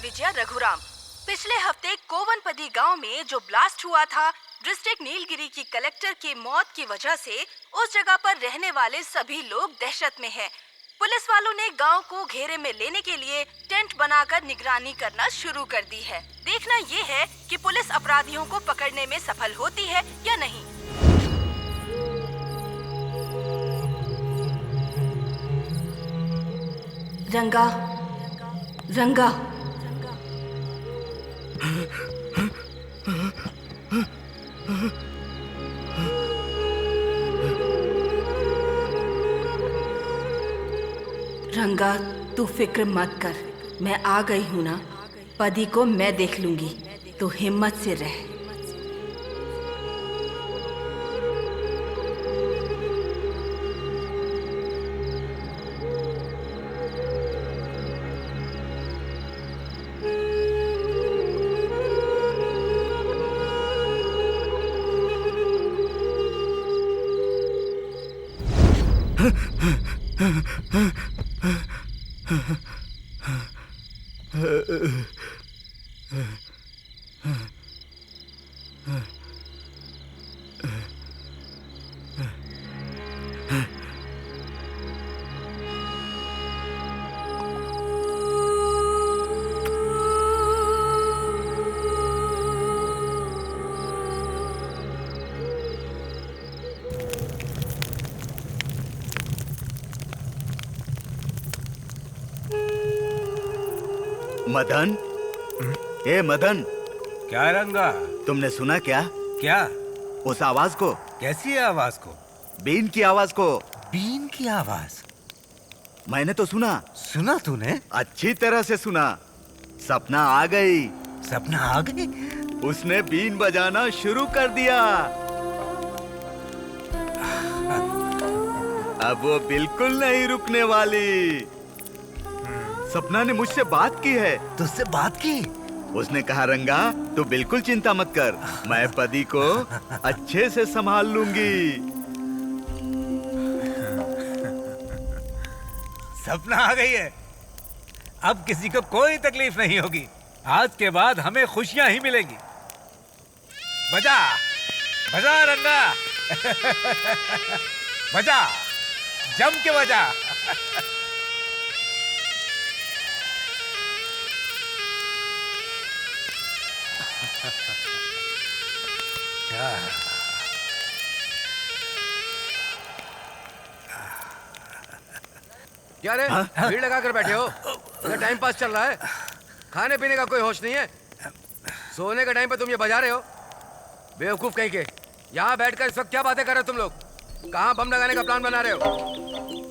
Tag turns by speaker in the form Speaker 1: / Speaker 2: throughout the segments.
Speaker 1: विजया रघुराम। पिछले हफ्ते कोवनपदी गांव में जो ब्लास्ट हुआ था, डिस्ट्रिक्ट नीलगिरी की कलेक्टर की मौत की वजह से उस जगह पर रहने वाले सभी लोग दहशत में हैं। पुलिस वालों ने गांव को घेरे में लेने के लिए टेंट बनाकर निगरानी करना शुरू कर दी है। देखना ये है कि पुलिस अपराधियों को पकड़ने में सफल होती है या नहीं। रंगा, रंगा, रंगा, तू फिक्र मत कर, मैं आ गई हूँ ना। पदी को मैं देख लूंगी, तो हिम्मत से रह।
Speaker 2: मदन, ए मदन,
Speaker 3: क्या रंगा?
Speaker 2: तुमने सुना क्या?
Speaker 3: क्या?
Speaker 2: उस आवाज को?
Speaker 3: कैसी आवाज को?
Speaker 2: बीन की आवाज को।
Speaker 3: बीन की आवाज?
Speaker 2: मैंने तो सुना।
Speaker 3: सुना तूने?
Speaker 2: अच्छी तरह से सुना। सपना आ गई।
Speaker 3: सपना आ गई?
Speaker 2: उसने बीन बजाना शुरू कर दिया। अब वो बिल्कुल नहीं रुकने वाली। सपना ने मुझसे बात की है।
Speaker 3: तुझसे बात की?
Speaker 2: उसने कहा, रंगा तू बिल्कुल चिंता मत कर, मैं पदी को अच्छे से संभाल लूंगी।
Speaker 3: सपना आ गई है। अब किसी को कोई तकलीफ नहीं होगी। आज के बाद हमें खुशियां ही मिलेंगी। बजा, बजा रंगा। बजा, जम के बजा।
Speaker 4: क्या रे, भीड़ लगा कर बैठे हो? टाइम पास चल रहा है? खाने पीने का कोई होश नहीं है? सोने का टाइम पे तुम ये बजा रहे हो? बेवकूफ कहीं के। यहाँ बैठकर इस वक्त क्या बातें कर रहे हो तुम लोग? कहाँ बम लगाने का प्लान बना रहे हो?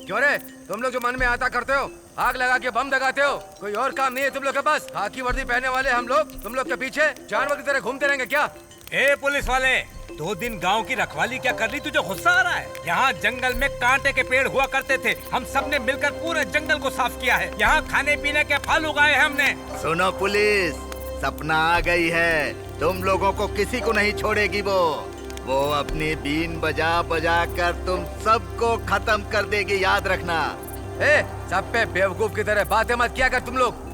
Speaker 4: क्यों रे, तुम लोग जो मन में आता करते हो, आग लगा के बम लगाते हो, कोई और काम नहीं है तुम लोग के पास? खाकी वर्दी पहने वाले हम लोग तुम लोग के पीछे जानवर की तरह घूमते रहेंगे क्या?
Speaker 3: ए पुलिस वाले, 2 दिन गांव की रखवाली क्या कर ली? तुझे गुस्सा आ रहा है? यहाँ जंगल में कांटे के पेड़ हुआ करते थे, हम सब ने मिलकर पूरे जंगल को साफ किया है। यहाँ खाने पीने के फल उगाए हैं हमने।
Speaker 2: सुनो पुलिस, सपना आ गई है। तुम लोगों को किसी को नहीं छोड़ेगी। वो अपनी बीन बजा बजा कर तुम सबको खत्म कर देगी, याद रखना।
Speaker 4: ए, सब पे बेवकूफ की तरह बातें मत किया कर तुम लोग।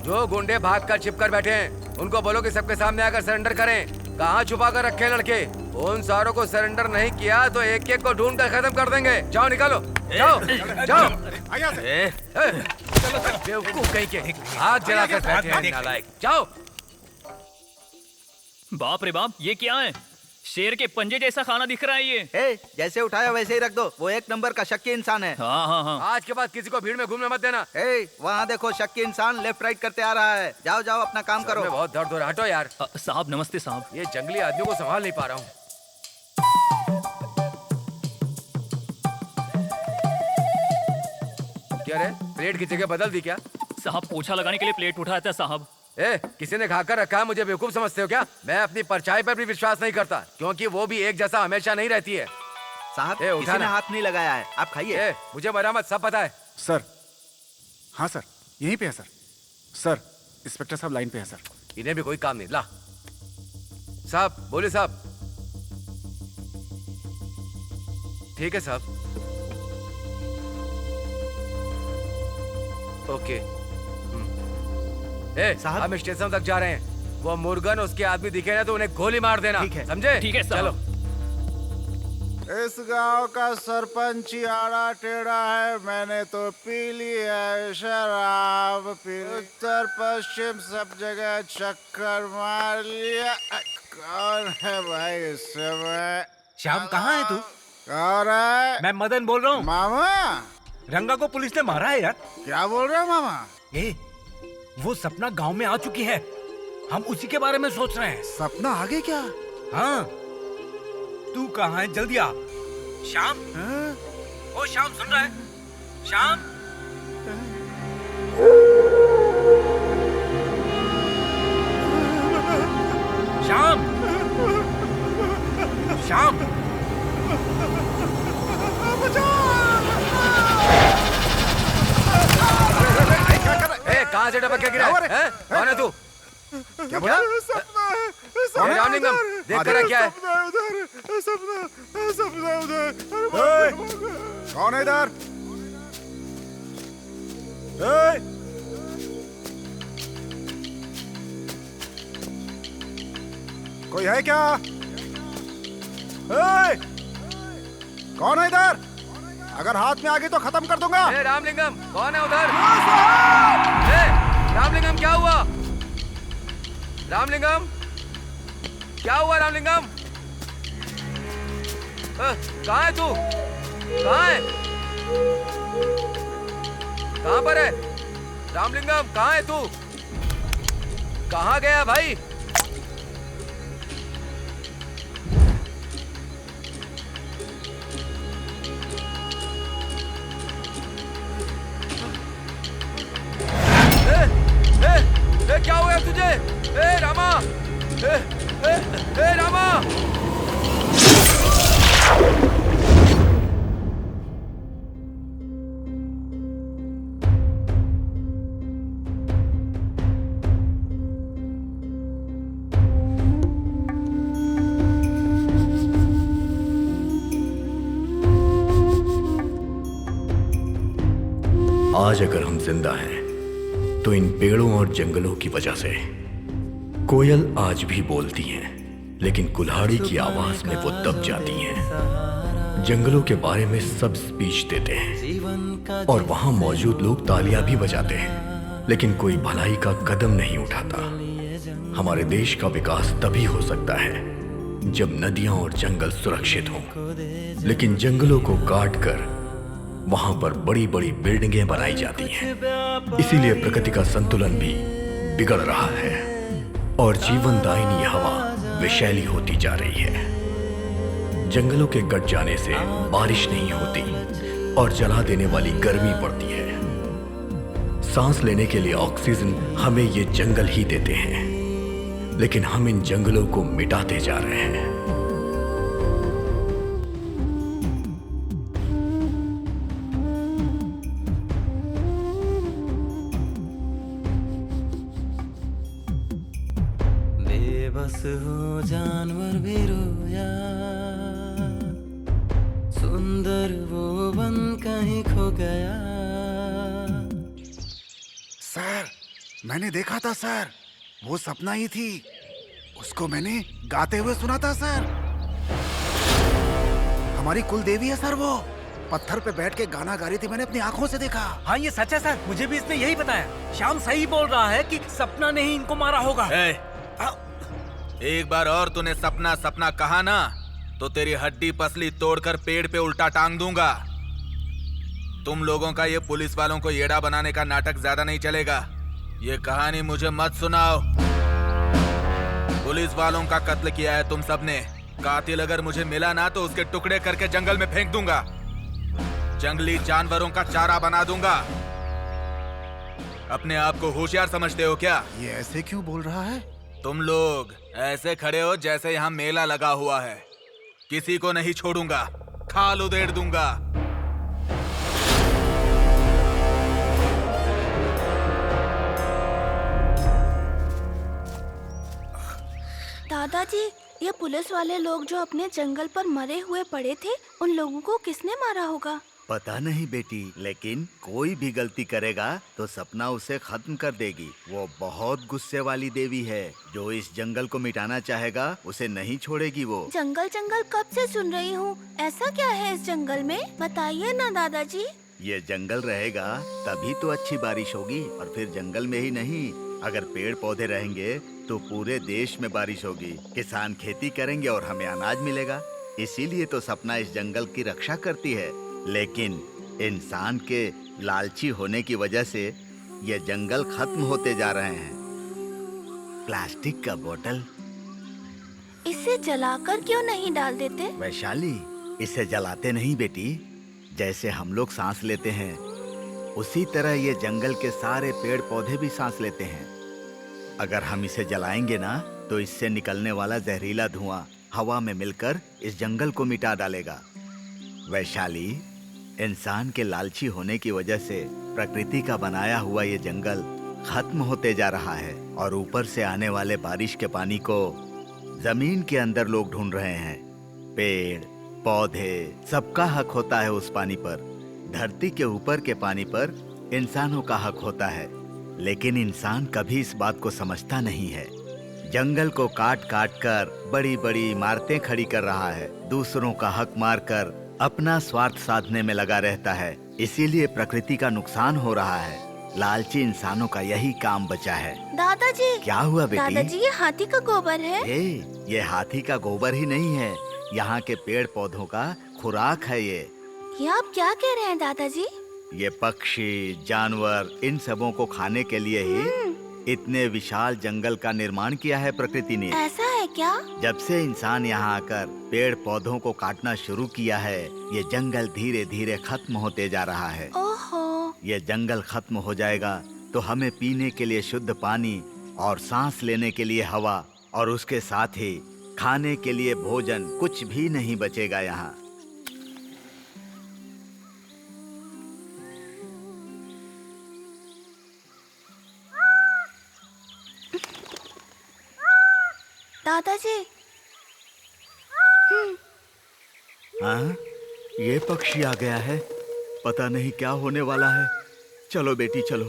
Speaker 4: जो गुंडे भाग कर छिप कर बैठे हैं, उनको बोलो कि सबके सामने आकर सरेंडर करें। कहाँ छुपा कर रखे लड़के? उन सारों को सरेंडर नहीं किया तो एक एक को ढूंढ कर खत्म कर देंगे। जाओ निकालो, जाओ जाओ। बेवकूफ कहीं के, हाथ जलाकर बैठे हैं नालायक। जाओ।
Speaker 5: बाप रे बाप, ये क्या है? शेर के पंजे जैसा खाना दिख रहा है ये।
Speaker 2: जैसे उठाया वैसे ही रख दो। वो एक नंबर का शक्की इंसान है।
Speaker 5: हाँ हाँ हाँ।
Speaker 4: आज के बाद किसी को भीड़ में घूमने मत देना।
Speaker 2: वहाँ देखो, शक्की इंसान लेफ्ट राइट करते आ रहा है। जाओ जाओ, अपना काम करो।
Speaker 4: बहुत दर्द हो रहा है, हटो यार।
Speaker 5: साहब नमस्ते साहब।
Speaker 4: ये जंगली आदमियों को संभाल नहीं पा रहा हूँ। क्या रे, प्लेट की जगह बदल दी क्या?
Speaker 5: साहब पोछा लगाने के लिए प्लेट उठाया था साहब।
Speaker 4: किसी ने खाकर रखा है, मुझे बेवकूफ समझते हो क्या? मैं अपनी परछाई पर भी विश्वास नहीं करता, क्योंकि वो भी एक जैसा हमेशा नहीं रहती है।
Speaker 2: साहब, किसी ने हाथ नहीं लगाया है, आप खाइए।
Speaker 4: मुझे मरामत सब पता है।
Speaker 6: सर, हाँ सर, यहीं पे है सर। सर, इंस्पेक्टर साहब लाइन पे है सर।
Speaker 4: इन्हें भी कोई काम नहीं। ला साहब, बोले साहब। ठीक है साहब, ओके।
Speaker 2: साहब।
Speaker 4: हम स्टेशन तक जा रहे हैं। वो मुर्गन उसके आदमी दिखे ना तो उन्हें गोली मार देना।
Speaker 2: ठीक है।
Speaker 4: समझे?
Speaker 5: ठीक है,
Speaker 4: चलो।
Speaker 7: इस गांव का सरपंच ही आड़ा टेढ़ा है। मैंने तो पी ली है शराब, पी उत्तर पश्चिम सब जगह चक्कर मार लिया। कौन है भाई इस समय?
Speaker 3: श्याम कहाँ है तू?
Speaker 7: कौन है?
Speaker 3: मैं मदन बोल रहा हूँ।
Speaker 7: मामा?
Speaker 3: रंगा को पुलिस ने मारा है यार।
Speaker 7: क्या बोल रहे हो मामा?
Speaker 3: ए, वो सपना गांव में आ चुकी है। हम उसी के बारे में सोच रहे हैं।
Speaker 7: सपना आगे क्या?
Speaker 3: हाँ, तू कहाँ है? जल्दी आ। श्याम, ओ श्याम, सुन रहा है? श्याम, श्याम, श्याम,
Speaker 4: कहाँ से टपक के गिरा? हैं? कौन है तू?
Speaker 7: क्या बोला?
Speaker 4: ए, रामलिंगम, देख कर क्या है?
Speaker 7: कौन है इधर? कोई है क्या? कौन है इधर? अगर हाथ में आ गई तो खत्म कर दूंगा।
Speaker 4: ए, रामलिंगम, कौन है उधर? ए, रामलिंगम, क्या हुआ? रामलिंगम, क्या हुआ रामलिंगम? कहाँ है तू? कहाँ है? कहाँ पर है? रामलिंगम, कहाँ है तू? कहाँ गया भाई? क्या हुआ तुझे? ए रामा, ए रामा!
Speaker 8: आज अगर हम जिंदा हैं तो इन पेड़ों और जंगलों की वजह से। कोयल आज भी बोलती हैं, लेकिन कुल्हाड़ी की आवाज में वो दब जाती हैं। जंगलों के बारे में सब स्पीच देते हैं और वहां मौजूद लोग तालियां भी बजाते हैं, लेकिन कोई भलाई का कदम नहीं उठाता। हमारे देश का विकास तभी हो सकता है जब नदियां और जंगल सुरक्षित हों, लेकिन जंगलों को काट कर वहां पर बड़ी बड़ी बिल्डिंगें बनाई जाती हैं। इसीलिए प्रकृति का संतुलन भी बिगड़ रहा है और जीवनदायिनी हवा विषैली होती जा रही है। जंगलों के कट जाने से बारिश नहीं होती और जला देने वाली गर्मी पड़ती है। सांस लेने के लिए ऑक्सीजन हमें ये जंगल ही देते हैं, लेकिन हम इन जंगलों को मिटाते जा रहे हैं।
Speaker 9: बेबस हो जानवर भी रोया, सुंदर वो वन कहीं खो गया।
Speaker 7: सर, मैंने देखा था सर, वो सपना ही थी। उसको मैंने गाते हुए सुना था सर। हमारी कुल देवी है सर। वो पत्थर पे बैठ के गाना गा रही थी, मैंने अपनी आंखों से देखा।
Speaker 3: हाँ, ये सच है सर, मुझे भी इसने यही बताया। श्याम सही बोल रहा है कि सपना ने ही इनको मारा होगा।
Speaker 10: एक बार और तूने सपना सपना कहा ना तो तेरी हड्डी पसली तोड़कर पेड़ पे उल्टा टांग दूंगा। तुम लोगों का ये पुलिस वालों को येड़ा बनाने का नाटक ज्यादा नहीं चलेगा। ये कहानी मुझे मत सुनाओ। पुलिस वालों का कत्ल किया है तुम सबने। कातिल अगर मुझे मिला ना तो उसके टुकड़े करके जंगल में फेंक दूंगा, जंगली जानवरों का चारा बना दूंगा। अपने आप को होशियार समझते हो क्या?
Speaker 7: ये ऐसे क्यों बोल रहा है?
Speaker 10: तुम लोग ऐसे खड़े हो जैसे यहाँ मेला लगा हुआ है। किसी को नहीं छोड़ूंगा, खाल उधेड़ दूंगा।
Speaker 11: दादाजी, ये पुलिस वाले लोग जो अपने जंगल पर मरे हुए पड़े थे, उन लोगों को किसने मारा होगा?
Speaker 2: पता नहीं बेटी, लेकिन कोई भी गलती करेगा तो सपना उसे खत्म कर देगी। वो बहुत गुस्से वाली देवी है। जो इस जंगल को मिटाना चाहेगा उसे नहीं छोड़ेगी वो।
Speaker 11: जंगल जंगल कब से सुन रही हूँ, ऐसा क्या है इस जंगल में, बताइए ना दादाजी।
Speaker 2: ये जंगल रहेगा तभी तो अच्छी बारिश होगी, और फिर जंगल में ही नहीं, अगर पेड़ पौधे रहेंगे तो पूरे देश में बारिश होगी, किसान खेती करेंगे और हमें अनाज मिलेगा। इसीलिए तो सपना इस जंगल की रक्षा करती है। लेकिन इंसान के लालची होने की वजह से ये जंगल खत्म होते जा रहे हैं। प्लास्टिक का बोतल
Speaker 11: इसे जलाकर क्यों नहीं डाल देते?
Speaker 2: वैशाली, इसे जलाते नहीं बेटी, जैसे हम लोग सांस लेते हैं उसी तरह ये जंगल के सारे पेड़ पौधे भी सांस लेते हैं। अगर हम इसे जलाएंगे ना तो इससे निकलने वाला जहरीला धुआं हवा में मिलकर इस जंगल को मिटा डालेगा। वैशाली, इंसान के लालची होने की वजह से प्रकृति का बनाया हुआ ये जंगल खत्म होते जा रहा है, और ऊपर से आने वाले बारिश के पानी को जमीन के अंदर लोग ढूंढ रहे हैं। पेड़ पौधे सबका हक होता है उस पानी पर। धरती के ऊपर के पानी पर इंसानों का हक होता है, लेकिन इंसान कभी इस बात को समझता नहीं है। जंगल को काट काट कर बड़ी बड़ी इमारतें खड़ी कर रहा है, दूसरों का हक मारकर अपना स्वार्थ साधने में लगा रहता है। इसीलिए प्रकृति का नुकसान हो रहा है। लालची इंसानों का यही काम बचा है।
Speaker 11: दादाजी,
Speaker 2: क्या हुआ बेटी?
Speaker 11: दादाजी, ये हाथी का गोबर है।
Speaker 2: ये हाथी का गोबर ही नहीं है, यहाँ के पेड़ पौधों का खुराक है ये
Speaker 11: आप क्या कह रहे हैं दादाजी?
Speaker 2: ये पक्षी जानवर इन सबों को खाने के लिए ही इतने विशाल जंगल का निर्माण किया है प्रकृति ने।
Speaker 11: ऐसा है क्या?
Speaker 2: जब से इंसान यहाँ आकर पेड़ पौधों को काटना शुरू किया है, ये जंगल धीरे धीरे खत्म होते जा रहा है।
Speaker 11: ओहो।
Speaker 2: ये जंगल खत्म हो जाएगा तो हमें पीने के लिए शुद्ध पानी और सांस लेने के लिए हवा, और उसके साथ ही खाने के लिए भोजन कुछ भी नहीं बचेगा यहाँ।
Speaker 11: दादाजी।
Speaker 2: हाँ, ये पक्षी आ गया है, पता नहीं क्या होने वाला है। चलो बेटी चलो।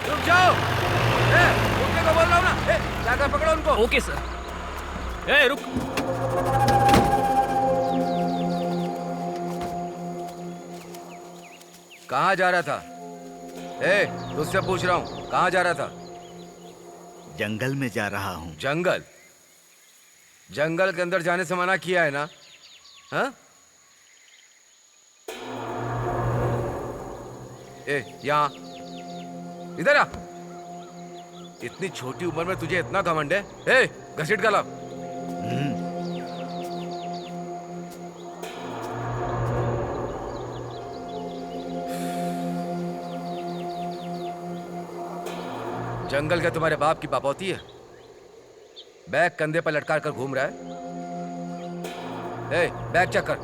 Speaker 4: रुक जाओ, रुकने को बोल रहा हूँ ना। जाकर पकड़ो उनको।
Speaker 5: Okay sir. रुक।
Speaker 4: कहाँ जा रहा था? तुझसे पूछ रहा हूँ, कहाँ जा रहा था?
Speaker 2: जंगल में जा रहा हूँ।
Speaker 4: जंगल? जंगल के अंदर जाने से मना किया है ना? हाँ? यहाँ इधर आ। इतनी छोटी उम्र में तुझे इतना घमंड है? घसीट गला। जंगल क्या तुम्हारे बाप की बापौती है? बैग कंधे पर लटका कर घूम रहा है। बैग चेक कर।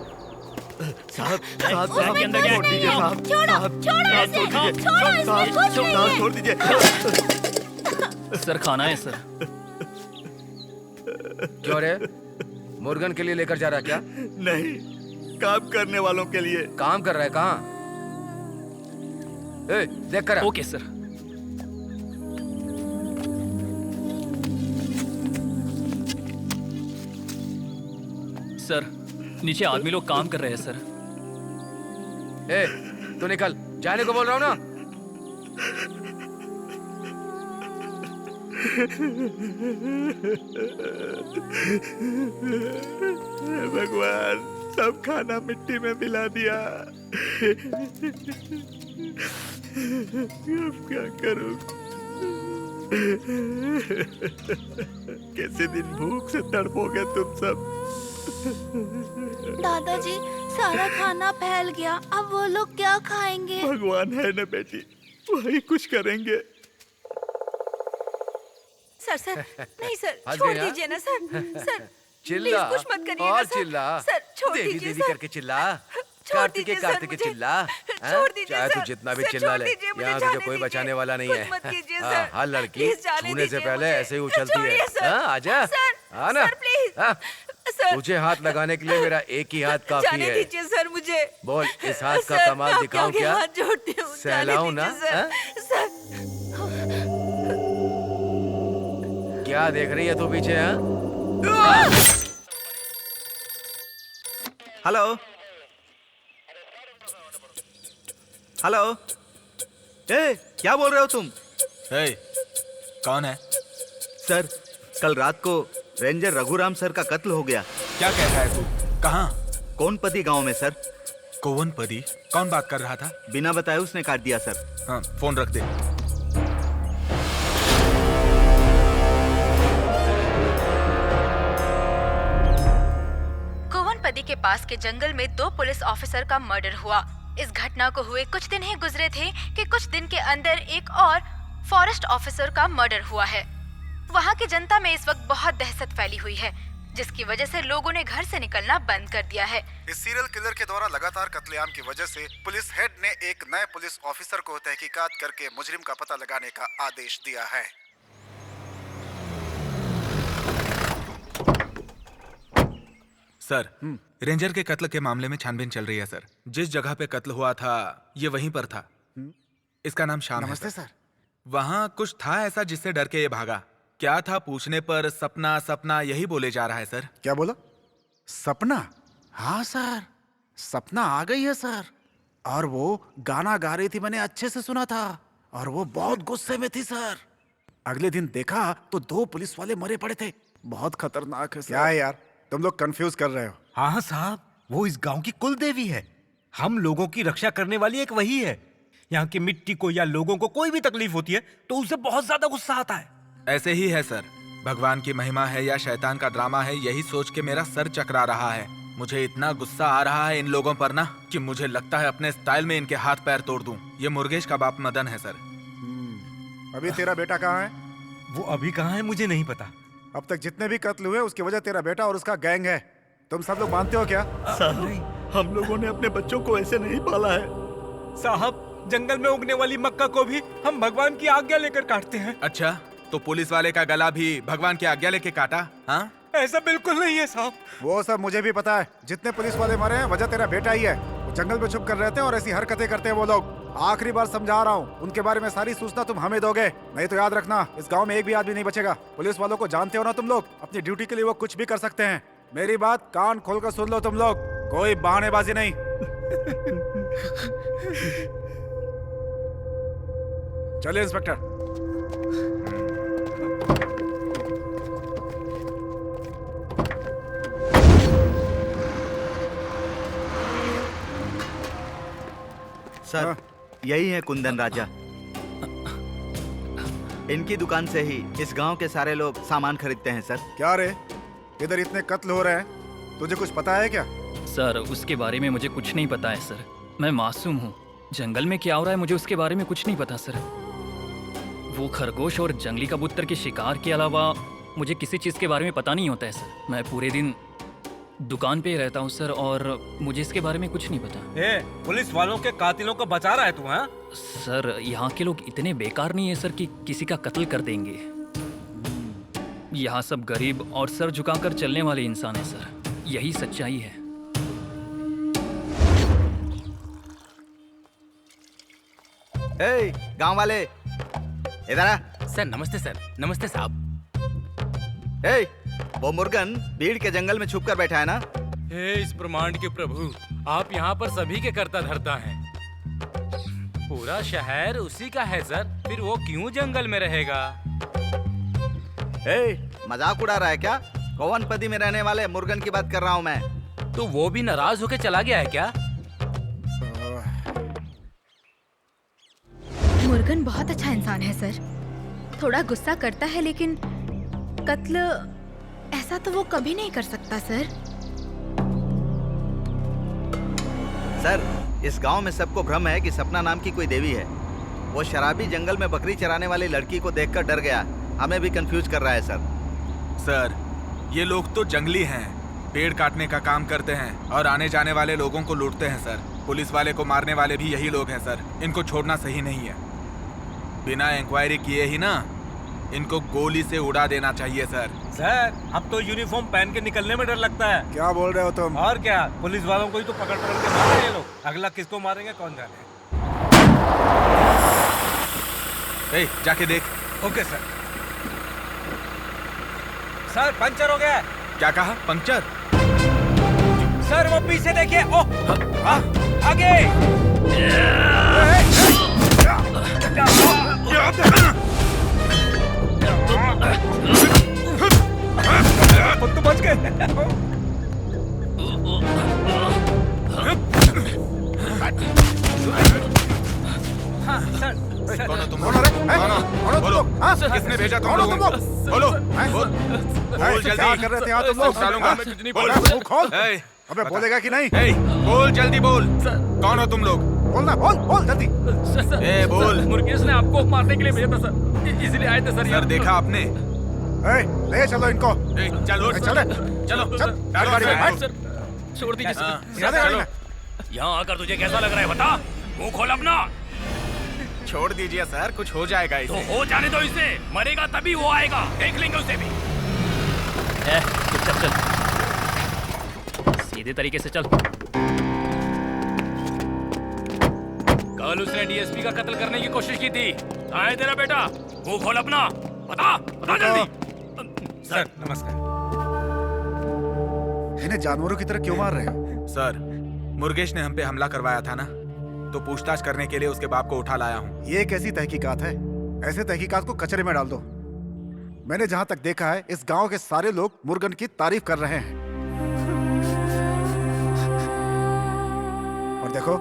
Speaker 2: साहब,
Speaker 5: के अंदर क्या?
Speaker 2: छोड़ दीजिए साहब, छोड़ दीजिए।
Speaker 5: सर खाना है सर।
Speaker 4: क्यों रे, मुर्गन के लिए लेकर जा रहा है क्या?
Speaker 2: नहीं, काम करने वालों के लिए।
Speaker 4: काम कर रहा है? कहाँ? देख कर।
Speaker 5: Okay sir. सर, नीचे आदमी लोग काम कर रहे हैं सर।
Speaker 4: तू निकल, जाने को बोल रहा हूँ ना।
Speaker 2: भगवान, सब खाना मिट्टी में मिला दिया। अब क्या करूं? कैसे दिन भूख से तड़पोगे तुम सब।
Speaker 11: दादाजी, सारा खाना फैल गया, अब वो लोग क्या खाएंगे?
Speaker 2: भगवान है ना बेटी, वही कुछ करेंगे।
Speaker 1: सर नहीं सर, छोड़ दीजिए ना सर। सर
Speaker 4: चिल्ला,
Speaker 1: कुछ मत करिए
Speaker 4: और
Speaker 1: ना सर।
Speaker 4: चिल्ला।
Speaker 1: सर छोड़
Speaker 4: देवी
Speaker 1: दीजिए
Speaker 4: देवी
Speaker 1: सर।
Speaker 4: करके चिल्ला।
Speaker 1: छोड़
Speaker 4: कार्तिके
Speaker 1: दीजिए सर
Speaker 4: कार्तिके
Speaker 1: मुझे।
Speaker 4: चिल्ला। हाँ?
Speaker 1: छोड़ दीजिए
Speaker 4: चाहे तू
Speaker 1: सर।
Speaker 4: जितना भी
Speaker 1: सर,
Speaker 4: चिल्ला
Speaker 1: छोड़
Speaker 4: ले,
Speaker 1: दीजिए, मुझे
Speaker 4: यहाँ
Speaker 1: जाने
Speaker 4: तुझे कोई
Speaker 1: दीजिए।
Speaker 4: बचाने वाला नहीं
Speaker 1: कुछ
Speaker 4: है।
Speaker 1: मत कीजिए,
Speaker 4: हाँ,
Speaker 1: सर।
Speaker 4: हर लड़की
Speaker 1: प्लीज जाने
Speaker 4: छूने से
Speaker 1: दीजिए
Speaker 4: पहले
Speaker 1: मुझे।
Speaker 4: ऐसे ही उछलती है।
Speaker 1: छोड़िए, सर।
Speaker 4: हाँ, आजा,
Speaker 1: सर,
Speaker 4: आना।
Speaker 1: Sir, please.
Speaker 4: हाँ,
Speaker 1: सर,
Speaker 4: तुझे हाथ लगाने के लिए मेरा एक ही हाथ काफी
Speaker 1: जाने
Speaker 4: है।
Speaker 1: दीजिए सर मुझे।
Speaker 4: बोल, इस हाथ का
Speaker 1: सर,
Speaker 4: कमाल
Speaker 1: मैं
Speaker 4: दिखाऊं
Speaker 1: आपके
Speaker 4: क्या?
Speaker 1: आगे हाथ जोड़ती हूँ, जाने
Speaker 4: सहलाऊं ना?
Speaker 1: दीजिए, सर।
Speaker 4: हाँ?
Speaker 1: सर,
Speaker 4: क्या देख रही है तू पीछे? हाँ?
Speaker 2: Hello hello. ए, क्या बोल रहे हो तुम?
Speaker 10: हे, कौन है?
Speaker 2: सर, कल रात को रेंजर रघुराम सर का कत्ल हो गया।
Speaker 10: क्या कह रहा है तू? कहाँ?
Speaker 2: कोनपति गांव में सर।
Speaker 10: कोवनपदी? कौन बात कर रहा था?
Speaker 2: बिना बताए उसने काट दिया सर।
Speaker 10: हाँ, फोन रख दे।
Speaker 1: कोवनपदी के पास के जंगल में 2 पुलिस ऑफिसर का मर्डर हुआ। इस घटना को हुए कुछ दिन ही गुजरे थे कि कुछ दिन के अंदर एक और फॉरेस्ट ऑफिसर का मर्डर हुआ है। वहाँ की जनता में इस वक्त बहुत दहशत फैली हुई है, जिसकी वजह से लोगों ने घर से निकलना बंद कर दिया है।
Speaker 7: इस सीरियल किलर के द्वारा लगातार कत्लेआम की वजह से पुलिस हेड ने एक नए पुलिस ऑफिसर को तहकीकात करके मुजरिम का पता लगाने का आदेश दिया है।
Speaker 10: सर, रेंजर के कत्ल के मामले में छानबीन चल रही है सर। जिस जगह पे कत्ल हुआ था ये वहीं पर था। इसका नाम श्याम है।
Speaker 6: नमस्ते सर।
Speaker 10: वहाँ कुछ था ऐसा जिससे डर के ये भागा। क्या था पूछने पर सपना सपना यही बोले जा रहा है सर।
Speaker 6: क्या बोला? सपना? हाँ सर, सपना आ गई है सर। और वो गाना गा रही थी, मैंने अच्छे से सुना था। और वो बहुत गुस्से में थी सर। अगले दिन देखा तो 2 पुलिस वाले मरे पड़े थे। बहुत खतरनाक है सर।
Speaker 7: क्या है यार, तुम लोग कंफ्यूज कर रहे हो।
Speaker 3: हाँ साहब, वो इस गांव की कुल देवी है। हम लोगों की रक्षा करने वाली एक वही है। यहाँ की मिट्टी को या लोगों को कोई भी तकलीफ होती है तो उसे बहुत ज्यादा गुस्सा आता है।
Speaker 10: ऐसे ही है सर। भगवान की महिमा है या शैतान का ड्रामा है, यही सोच के मेरा सर चकरा रहा है। मुझे इतना गुस्सा आ रहा है इन लोगों पर ना कि मुझे लगता है अपने स्टाइल में इनके हाथ पैर तोड़ दूं। ये मुर्गेश का बाप मदन है सर।
Speaker 7: अभी तेरा बेटा कहाँ है?
Speaker 3: वो अभी कहाँ है मुझे नहीं पता।
Speaker 7: अब तक जितने भी कत्ल हुए उसकी वजह तेरा बेटा और उसका गैंग है। तुम सब लोग मानते हो क्या?
Speaker 8: साहब, हम लोगों ने अपने बच्चों को ऐसे नहीं पाला है।
Speaker 3: साहब, जंगल में उगने वाली मक्का को भी हम भगवान की आज्ञा लेकर काटते हैं।
Speaker 10: अच्छा, तो पुलिस वाले का गला भी भगवान की आज्ञा लेके काटा? हाँ,
Speaker 3: ऐसा बिल्कुल नहीं है साहब।
Speaker 7: वो सब मुझे भी पता है। जितने पुलिस वाले मरे हैं वजह तेरा बेटा ही है। वो जंगल में छुप कर रहते हैं और ऐसी हरकतें करते हैं वो लोग। आखिरी बार समझा रहा हूँ, उनके बारे में सारी सूचना तुम हमें दोगे, नहीं तो याद रखना इस गांव में एक भी आदमी नहीं बचेगा। पुलिस वालों को जानते हो ना तुम लोग, अपनी ड्यूटी के लिए वो कुछ भी कर सकते हैं। मेरी बात कान खोलकर सुन लो तुम लोग, कोई बहानेबाजी नहीं। चलिए इंस्पेक्टर।
Speaker 2: सर, यही है कुंदन राजा। इनकी दुकान से ही इस गांव के सारे लोग सामान खरीदते हैं सर।
Speaker 7: क्या रे, इधर इतने कत्ल हो रहे हैं, तुझे कुछ पता है क्या?
Speaker 5: सर, उसके बारे में मुझे कुछ नहीं पता है सर। मैं मासूम हूँ। जंगल में क्या हो रहा है मुझे उसके बारे में कुछ नहीं पता सर। वो खरगोश और जंगली कबूतर के शिकार के अलावा मुझे किसी चीज़ के बारे में पता नहीं होता है सर। मैं पूरे दिन दुकान पे ही रहता हूँ सर, और मुझे इसके बारे में कुछ नहीं पता।
Speaker 3: ए, पुलिस वालों के कातिलों को बचा रहा है तू? हाँ
Speaker 5: सर, यहाँ के लोग इतने बेकार नहीं है सर कि किसी का कत्ल कर देंगे। यहाँ सब गरीब और सर झुकाकर चलने वाले इंसान हैं सर। यही सच्चाई है।
Speaker 2: ए, गांव वाले इधर आ।
Speaker 12: सर नमस्ते सर। नमस्ते साहब।
Speaker 2: ए, वो मुर्गन भीड़ के जंगल में छुप कर बैठा है ना?
Speaker 12: हे इस ब्रह्मांड के प्रभु, आप यहाँ पर सभी के करता धरता हैं। पूरा शहर उसी का है सर, फिर वो क्यों जंगल में रहेगा?
Speaker 2: ए, मजाक उड़ा रहा है क्या? कोवनपदी में रहने वाले मुर्गन की बात कर रहा हूँ मैं।
Speaker 12: तो वो भी नाराज होके चला गया है क्या?
Speaker 1: मुर्गन बहुत अच्छा इंसान है सर। थोड़ा गुस्सा करता है लेकिन कत्ल ऐसा तो वो कभी नहीं कर सकता सर।
Speaker 2: सर, इस गांव में सबको भ्रम है कि सपना नाम की कोई देवी है। वो शराबी जंगल में बकरी चराने वाली लड़की को देखकर डर गया। हमें भी कंफ्यूज कर रहा है सर।
Speaker 10: सर, ये लोग तो जंगली हैं, पेड़ काटने का काम करते हैं और आने जाने वाले लोगों को लूटते हैं सर। पुलिस वाले को मारने वाले भी यही लोग हैं सर। इनको छोड़ना सही नहीं है। बिना इंक्वायरी किए ही ना इनको गोली से उड़ा देना चाहिए सर।
Speaker 3: सर अब तो यूनिफॉर्म पहन के निकलने में डर लगता है।
Speaker 6: क्या बोल रहे हो तुम?
Speaker 3: और क्या, पुलिस वालों को ही तो पकड़ पकड़ के मार रहे हैं लोग। अगला किसको मारेंगे कौन जाने।
Speaker 10: ए, जाके देख।
Speaker 3: Okay sir. सर पंचर हो गया।
Speaker 10: क्या कहा? पंक्चर?
Speaker 3: सर वो पीछे देखिए। ओह आगे। तो बच गए। हाँ सर।
Speaker 10: कौन हो तुम? बोलो, किसने भेजा तुम लोगों को? बोलो, बोल जल्दी।
Speaker 6: क्या कर रहे थे यहाँ तुम लोग?
Speaker 10: डालूंगा।
Speaker 6: मुंह खोल। अबे बोलेगा कि नहीं?
Speaker 10: बोल जल्दी बोल। कौन हो तुम लोग?
Speaker 6: बोलना, बोल जल्दी।
Speaker 10: ए बोल।
Speaker 12: मुर्गेश ने आपको मारने के लिए भेजा था सर, इसलिए आए थे सर।
Speaker 10: सर देखा आपने?
Speaker 6: ले चलो इनको।
Speaker 10: चलो चलो चलो
Speaker 6: डाल गाड़ी में, बैठ।
Speaker 12: सर छोड़ दीजिए
Speaker 10: चलो।
Speaker 12: यहाँ आकर तुझे कैसा लग रहा है बता? मुंह खोल अपना।
Speaker 10: छोड़ दीजिए सर, कुछ हो जाएगा इसे।
Speaker 12: तो हो जाने दो इसे, मरेगा तभी वो आएगा, देख लेंगे उसे भी।
Speaker 5: चुपचाप चल, सीधे तरीके से चल।
Speaker 12: कल उसने डीएसपी का कत्ल करने की कोशिश की थी। कहाँ है तेरा बेटा? मुंह खोल अपना, बता जल्दी।
Speaker 3: सर नमस्कार।
Speaker 6: इन्हें जानवरों की तरह क्यों मार रहे हो?
Speaker 10: सर मुर्गेश ने हम पे हमला करवाया था ना, तो पूछताछ करने के लिए उसके बाप को उठा लाया हूँ।
Speaker 6: ये कैसी तहकीकात है? ऐसे तहकीकात को कचरे में डाल दो। मैंने जहां तक देखा है इस गांव के सारे लोग मुर्गन की तारीफ कर रहे हैं। और देखो,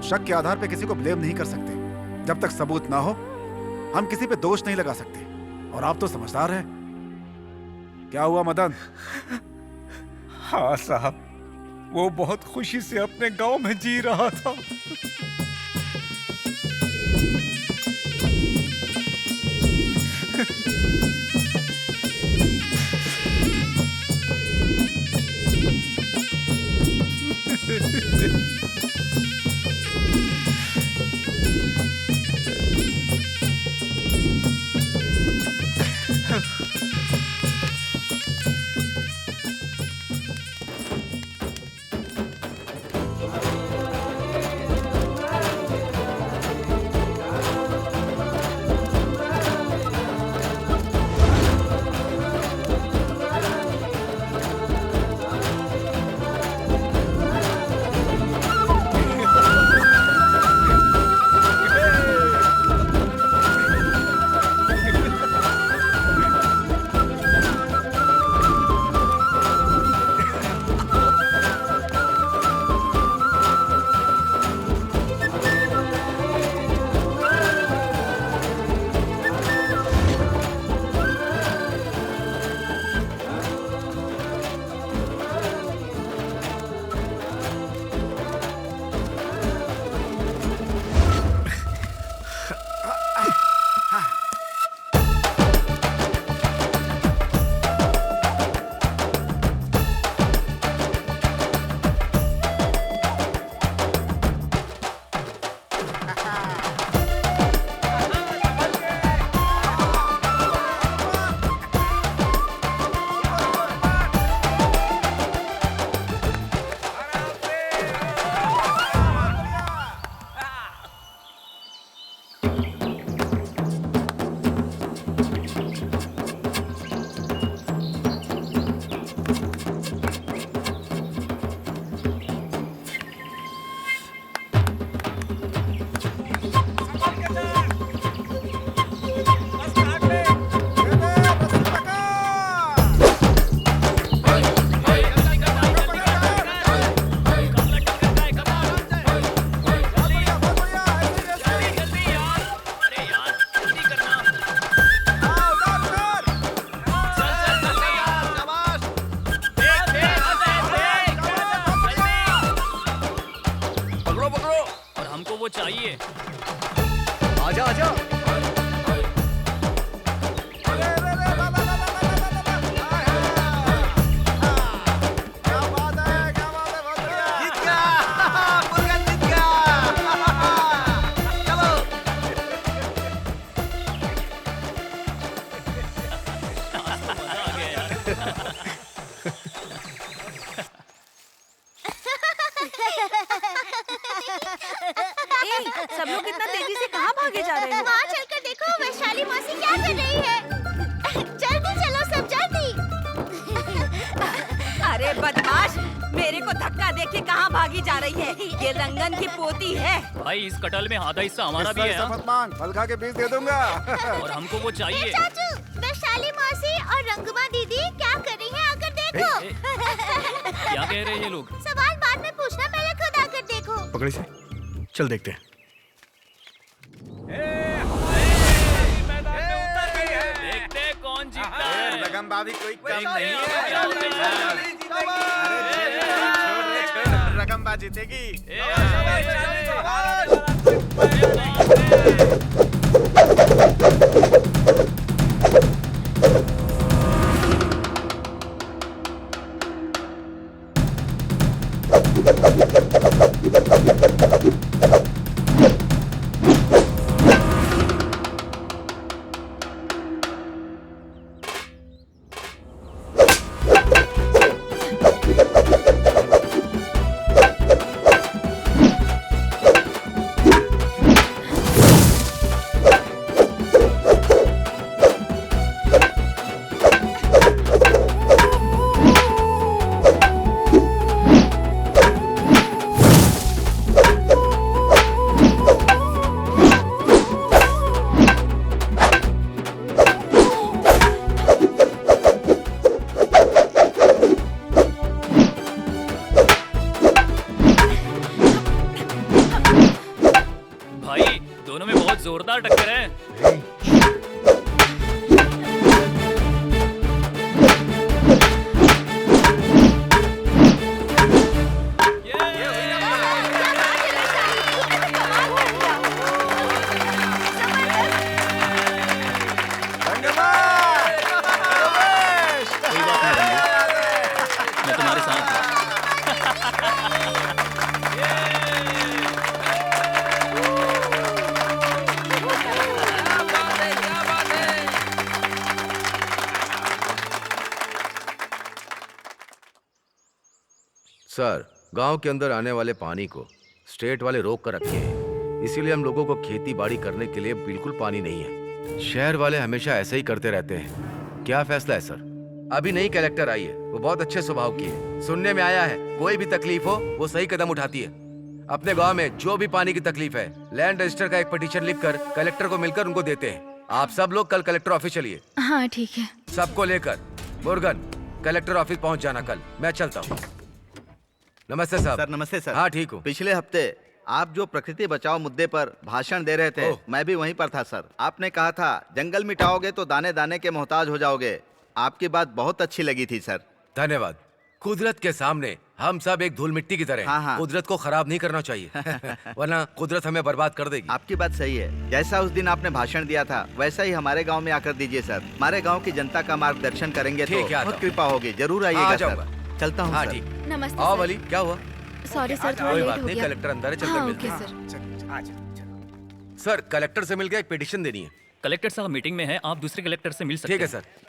Speaker 6: शक के आधार पे किसी को ब्लेम नहीं कर सकते। जब तक सबूत ना हो हम किसी पे दोष नहीं लगा सकते। और आप तो समझदार हैं। क्या हुआ मदन?
Speaker 3: हाँ साहब, वो बहुत खुशी से अपने गांव में जी रहा था।
Speaker 1: सब लोग इतना तेजी से कहाँ भागे जा रहे हो?
Speaker 11: वहाँ चलकर देखो वैशाली मौसी क्या कर रही है। जल्दी चलो सब जल्दी।
Speaker 1: अरे बदमाश, मेरे को धक्का दे के कहाँ भागी जा रही है? ये रंगन की पोती है।
Speaker 5: भाई इस कटल में आधा हिस्सा हमारा भी है।
Speaker 7: मत मांग, फल खा के बीज दे दूंगा।
Speaker 5: और हमको वो चाहिए।
Speaker 11: चाचू, वैशाली मौसी और रंगमा दीदी क्या कर रही हैं? आकर देखो।
Speaker 5: क्या कह रहे हैं ये लोग?
Speaker 11: सवाल बाद में पूछना, पहले खुद आकर देखो।
Speaker 8: पकड़ी से चल देखते हैं।
Speaker 5: देखते हैं कौन जीतता है।
Speaker 2: लगन बाबी कोई कम नहीं
Speaker 7: है। रकम जीतेगी।
Speaker 5: जोरदार टक्कर है। मैं तुम्हारे साथ हूँ।
Speaker 4: सर, गांव के अंदर आने वाले पानी को स्टेट वाले रोक कर रखे हैं, इसीलिए हम लोगों को खेती बाड़ी करने के लिए बिल्कुल पानी नहीं है। शहर वाले हमेशा ऐसे ही करते रहते हैं। क्या फैसला है सर? अभी नई कलेक्टर आई है, वो बहुत अच्छे स्वभाव की है। सुनने में आया है कोई भी तकलीफ हो वो सही कदम उठाती है। अपने गांव में जो भी पानी की तकलीफ है, लैंड रजिस्टर का एक पिटीशन लिखकर कलेक्टर को मिलकर उनको देते हैं। आप सब लोग कल कलेक्टर ऑफिस चलिए।
Speaker 11: हाँ ठीक है।
Speaker 4: सबको लेकर मुर्गन कलेक्टर ऑफिस पहुंच जाना कल। मैं चलता हूँ। नमस्ते साहब।
Speaker 2: सर नमस्ते सर।
Speaker 4: हाँ ठीक हूँ।
Speaker 2: पिछले हफ्ते आप जो प्रकृति बचाओ मुद्दे पर भाषण दे रहे थे, मैं भी वहीं पर था सर। आपने कहा था जंगल मिटाओगे तो दाने दाने के मोहताज हो जाओगे। आपकी बात बहुत अच्छी लगी थी सर।
Speaker 4: धन्यवाद। कुदरत के सामने हम सब एक धूल मिट्टी की तरह हैं।
Speaker 2: हाँ।
Speaker 4: कुदरत को खराब नहीं करना चाहिए वरना कुदरत हमें बर्बाद कर देगी।
Speaker 2: आपकी बात सही है। जैसा उस दिन आपने भाषण दिया था वैसा ही हमारे गांव में आकर दीजिए सर। हमारे गांव की जनता का मार्गदर्शन करेंगे तो बहुत कृपा होगी। जरूर आइएगा सर। चलता हूँ।
Speaker 4: हाँ ठीक।
Speaker 11: नमस्ते
Speaker 4: आओ
Speaker 11: सर।
Speaker 4: वली, क्या हुआ?
Speaker 11: सॉरी सर, थोड़ा
Speaker 4: कोई
Speaker 11: लेट
Speaker 4: बात
Speaker 11: हो
Speaker 4: नहीं,
Speaker 11: गया।
Speaker 4: कलेक्टर अंदर है, चलकर
Speaker 11: हाँ,
Speaker 4: मिलते
Speaker 11: ओके
Speaker 4: हैं। सर, कलेक्टर से मिलकर एक पिटीशन देनी है।
Speaker 5: कलेक्टर साहब मीटिंग में है, आप दूसरे कलेक्टर से मिल सकते हैं।
Speaker 4: ठीक है सर।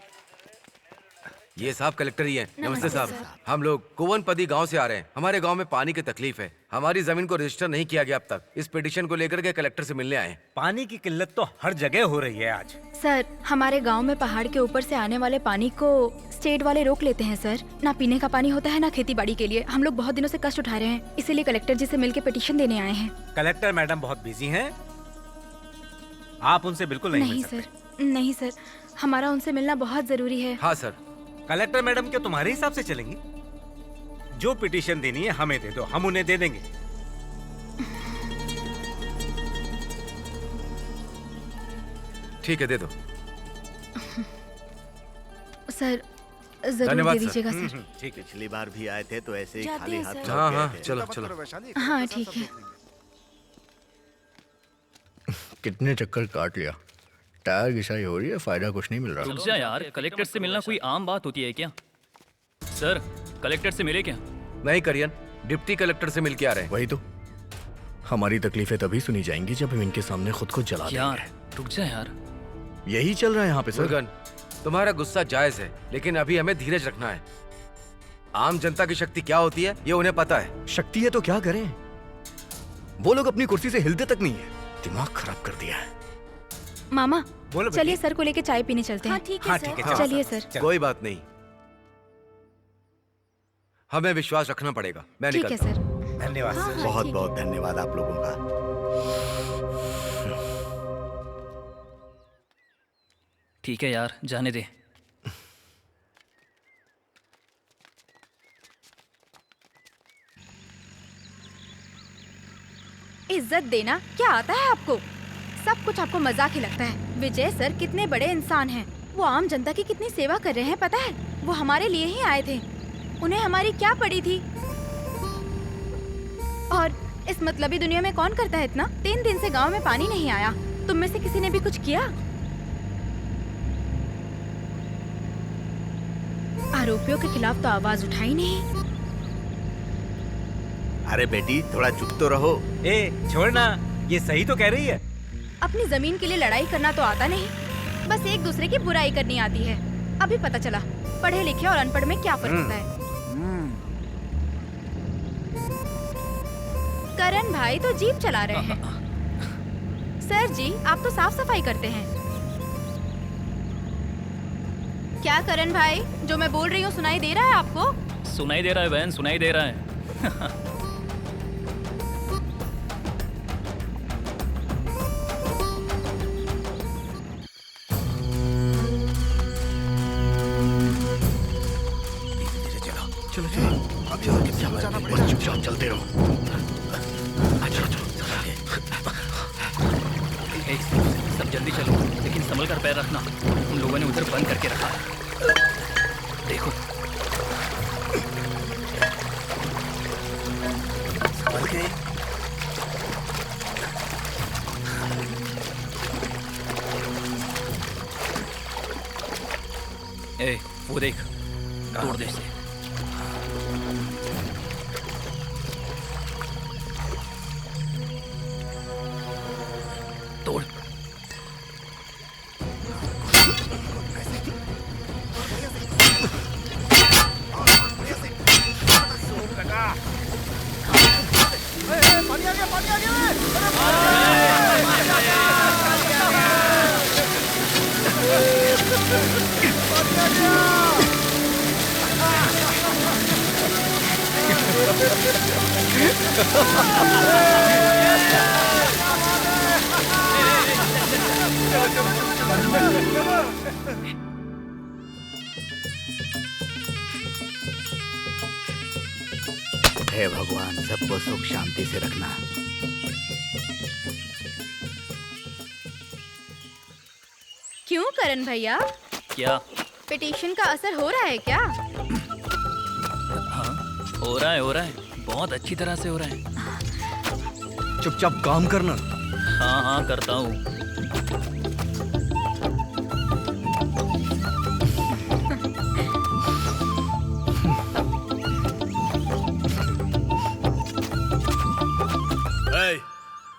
Speaker 4: ये साहब कलेक्टर ही हैं। नमस्ते
Speaker 11: नमस्ते
Speaker 4: साहब।
Speaker 11: सर।
Speaker 4: हम लोग कुवनपदी गांव से आ रहे हैं। हमारे गांव में पानी की तकलीफ है। हमारी जमीन को रजिस्टर नहीं किया गया अब तक। इस पिटीशन को लेकर के कलेक्टर से मिलने आए हैं।
Speaker 3: पानी की किल्लत तो हर जगह हो रही है आज।
Speaker 13: सर, हमारे गांव में पहाड़ के ऊपर से आने वाले पानी को स्टेट वाले रोक लेते हैं सर। ना पीने का पानी होता है ना खेती बाड़ी के लिए। हम लोग बहुत दिनों से कष्ट उठा रहे हैं, इसीलिए कलेक्टर जी से मिलकर पिटीशन देने आए हैं।
Speaker 3: कलेक्टर मैडम बहुत बिजी हैं। आप उनसे बिल्कुल नहीं मिल सकते।
Speaker 13: सर, नहीं सर, हमारा उनसे मिलना बहुत जरूरी है।
Speaker 4: हाँ सर।
Speaker 3: कलेक्टर मैडम के तुम्हारे हिसाब से चलेंगी? जो पिटीशन देनी है हमें दे दो, हम उन्हें दे देंगे।
Speaker 4: ठीक है, दे दो।
Speaker 13: सर, जरूर दे दीजिएगा सर।
Speaker 2: ठीक है। पिछली बार भी आए थे तो ऐसे ही
Speaker 13: जाते
Speaker 2: खाली
Speaker 13: हैं
Speaker 2: हाथ
Speaker 13: सर।
Speaker 4: हाँ
Speaker 2: लौट
Speaker 4: हाँ,
Speaker 2: गए थे।
Speaker 4: चलो चलो।
Speaker 13: हाँ ठीक है।
Speaker 8: कितने चक्कर काट लिया, टायर घिसाई हो रही है, फायदा कुछ नहीं मिल रहा।
Speaker 5: रुक जा यार, कलेक्टर से मिलना कोई आम बात होती है क्या? सर, कलेक्टर से मिले क्या?
Speaker 4: नहीं करियन, डिप्टी कलेक्टर से मिल के आ रहे हैं।
Speaker 8: वही तो, हमारी तकलीफें तभी सुनी जाएंगी जब हम इनके सामने खुद को जला
Speaker 5: यार
Speaker 8: देंगे।
Speaker 5: रुक जा यार।
Speaker 8: यही चल रहा है यहाँ पे सर।
Speaker 4: मुर्गन, तुम्हारा गुस्सा जायज है, लेकिन अभी हमें धीरज रखना है। आम जनता की शक्ति क्या होती है ये उन्हें पता है।
Speaker 8: शक्ति है तो क्या करें? वो लोग अपनी कुर्सी से हिलते तक नहीं है। दिमाग खराब कर दिया है।
Speaker 13: मामा
Speaker 3: बोलो
Speaker 13: चलिए सर को लेके चाय पीने चलते हैं।
Speaker 11: हाँ ठीक है
Speaker 3: हाँ
Speaker 11: सर।
Speaker 3: ठीक है, चलो
Speaker 13: चलिए
Speaker 3: सर,
Speaker 13: सर।
Speaker 3: चलो।
Speaker 4: कोई बात नहीं, हमें विश्वास रखना पड़ेगा। मैं
Speaker 13: ठीक है
Speaker 4: निकलता हूँ।
Speaker 13: सर।
Speaker 3: धन्यवाद
Speaker 11: हाँ,
Speaker 3: सर।
Speaker 11: हाँ,
Speaker 2: बहुत
Speaker 11: ठीक
Speaker 2: बहुत धन्यवाद आप लोगों का।
Speaker 5: ठीक है यार, जाने दे।
Speaker 13: इज्जत देना क्या आता है आपको? सब कुछ आपको मजाक ही लगता है। विजय सर कितने बड़े इंसान हैं। वो आम जनता की कितनी सेवा कर रहे हैं पता है। वो हमारे लिए ही आए थे। उन्हें हमारी क्या पड़ी थी? और इस मतलबी दुनिया में कौन करता है इतना? 3 दिन से गांव में पानी नहीं आया। तुम में से किसी ने भी कुछ किया? आरोपियों के खिलाफ तो आवाज उठाई नहीं।
Speaker 2: अरे बेटी थोड़ा चुप तो रहो।
Speaker 3: ए छोड़ना, ये सही तो कह रही है।
Speaker 13: अपनी जमीन के लिए लड़ाई करना तो आता नहीं, बस एक दूसरे की बुराई करनी आती है। अभी पता चला पढ़े लिखे और अनपढ़ में क्या फर्क होता है। करण भाई तो जीप चला रहे हैं। सर जी आप तो साफ सफाई करते हैं। क्या करण भाई, जो मैं बोल रही हूँ सुनाई दे रहा है आपको?
Speaker 5: सुनाई दे रहा है बहन, सुनाई दे रहा है।
Speaker 8: चलो चलो, अब चुपचाप चलते रहो। चलो चलो।
Speaker 5: सब जल्दी चलो, लेकिन संभल कर पैर रखना। उन लोगों ने उधर बंद करके रखा है। देखो
Speaker 8: संभल के।
Speaker 5: ए, वो देख, तोड़ दे इसे। तोड़।
Speaker 2: हे भगवान सबको सुख शांति से रखना।
Speaker 13: क्यों करण भैया,
Speaker 5: क्या?
Speaker 13: पिटीशन का असर हो रहा है क्या?
Speaker 5: हाँ, हो रहा है, बहुत अच्छी तरह से हो रहा है।
Speaker 8: चुपचाप काम करना।
Speaker 5: हाँ हाँ करता हूँ।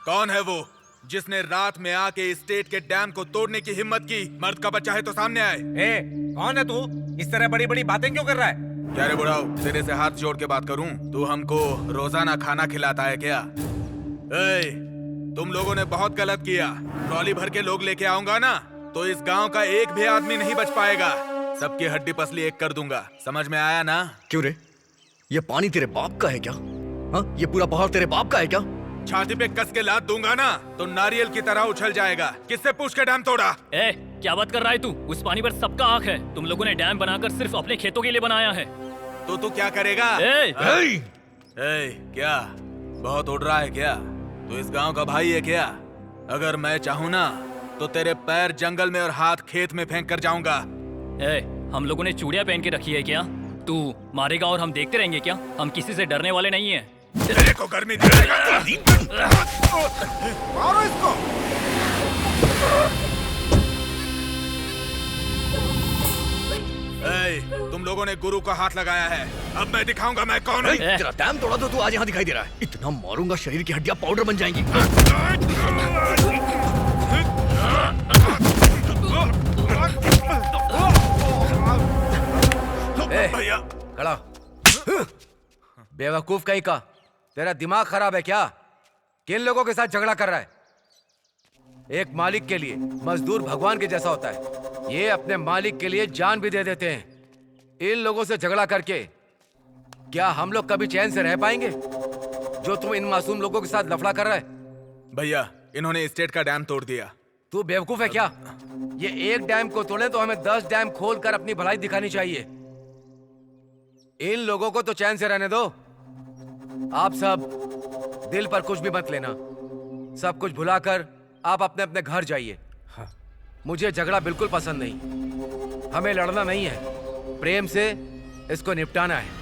Speaker 10: कौन है वो जिसने रात में आके स्टेट के डैम को तोड़ने की हिम्मत की? मर्द का बच्चा है तो सामने आए।
Speaker 3: ए, कौन है तू? इस तरह बड़ी बड़ी बातें क्यों कर रहा है?
Speaker 10: क्या रे बुढ़ाओ, तेरे से हाथ जोड़ के बात करूं? तू हमको रोजाना खाना खिलाता है क्या? ए, तुम लोगों ने बहुत गलत किया। ट्रॉली भर के लोग लेके आऊंगा ना तो इस गांव का एक भी आदमी नहीं बच पाएगा। सबकी हड्डी पसली एक कर दूंगा। समझ में आया ना?
Speaker 8: क्यों रे, ये पानी तेरे बाप का है क्या? हाँ, ये पूरा पहाड़ तेरे बाप का है क्या?
Speaker 10: छाती पे कस के लात दूंगा ना तो नारियल की तरह उछल जाएगा। किससे पूछ के डैम तोड़ा?
Speaker 5: ए, क्या बात कर रहा है तू? उस पानी पर सबका हक है। तुम लोगों ने डैम बनाकर सिर्फ अपने खेतों के लिए बनाया है।
Speaker 10: तो तू क्या करेगा? क्या बहुत उड़ रहा है क्या? तू इस गांव का भाई है क्या? अगर मैं चाहूँ ना तो तेरे पैर जंगल में और हाथ खेत में फेंक कर जाऊंगा।
Speaker 5: हम लोगों ने चूड़ियां पहन के रखी है क्या? तू मारेगा और हम देखते रहेंगे क्या? हम किसी से डरने वाले नहीं हैं।
Speaker 10: तेरे को गर्मी दिलाएगा।
Speaker 7: मारो इसको।
Speaker 10: तुम लोगों ने गुरु का हाथ लगाया है। अब मैं दिखाऊंगा मैं कौन हूँ।
Speaker 8: तेरा डैम तोड़ा तो तू आज यहाँ दिखाई दे रहा है। इतना मारूंगा शरीर की हड्डियां पाउडर बन जाएंगी।
Speaker 10: भैया
Speaker 4: खड़ा। बेवकूफ कहीं का, तेरा दिमाग खराब है क्या? किन लोगों के साथ झगड़ा कर रहा है? एक मालिक के लिए मजदूर भगवान के जैसा होता है। ये अपने मालिक के लिए जान भी दे देते हैं। इन लोगों से झगड़ा करके क्या हम लोग कभी चैन से रह पाएंगे? जो तुम इन मासूम लोगों के साथ लफड़ा कर रहा है।
Speaker 10: भैया इन्होंने स्टेट का डैम तोड़ दिया।
Speaker 4: तू बेवकूफ है क्या? ये एक डैम को तोड़े तो हमें 10 डैम खोल कर अपनी भलाई दिखानी चाहिए। इन लोगों को तो चैन से रहने दो। आप सब दिल पर कुछ भी मत लेना। सब कुछ भुलाकर आप अपने अपने घर जाइए। मुझे झगड़ा बिल्कुल पसंद नहीं। हमें लड़ना नहीं है, प्रेम से इसको निपटाना है।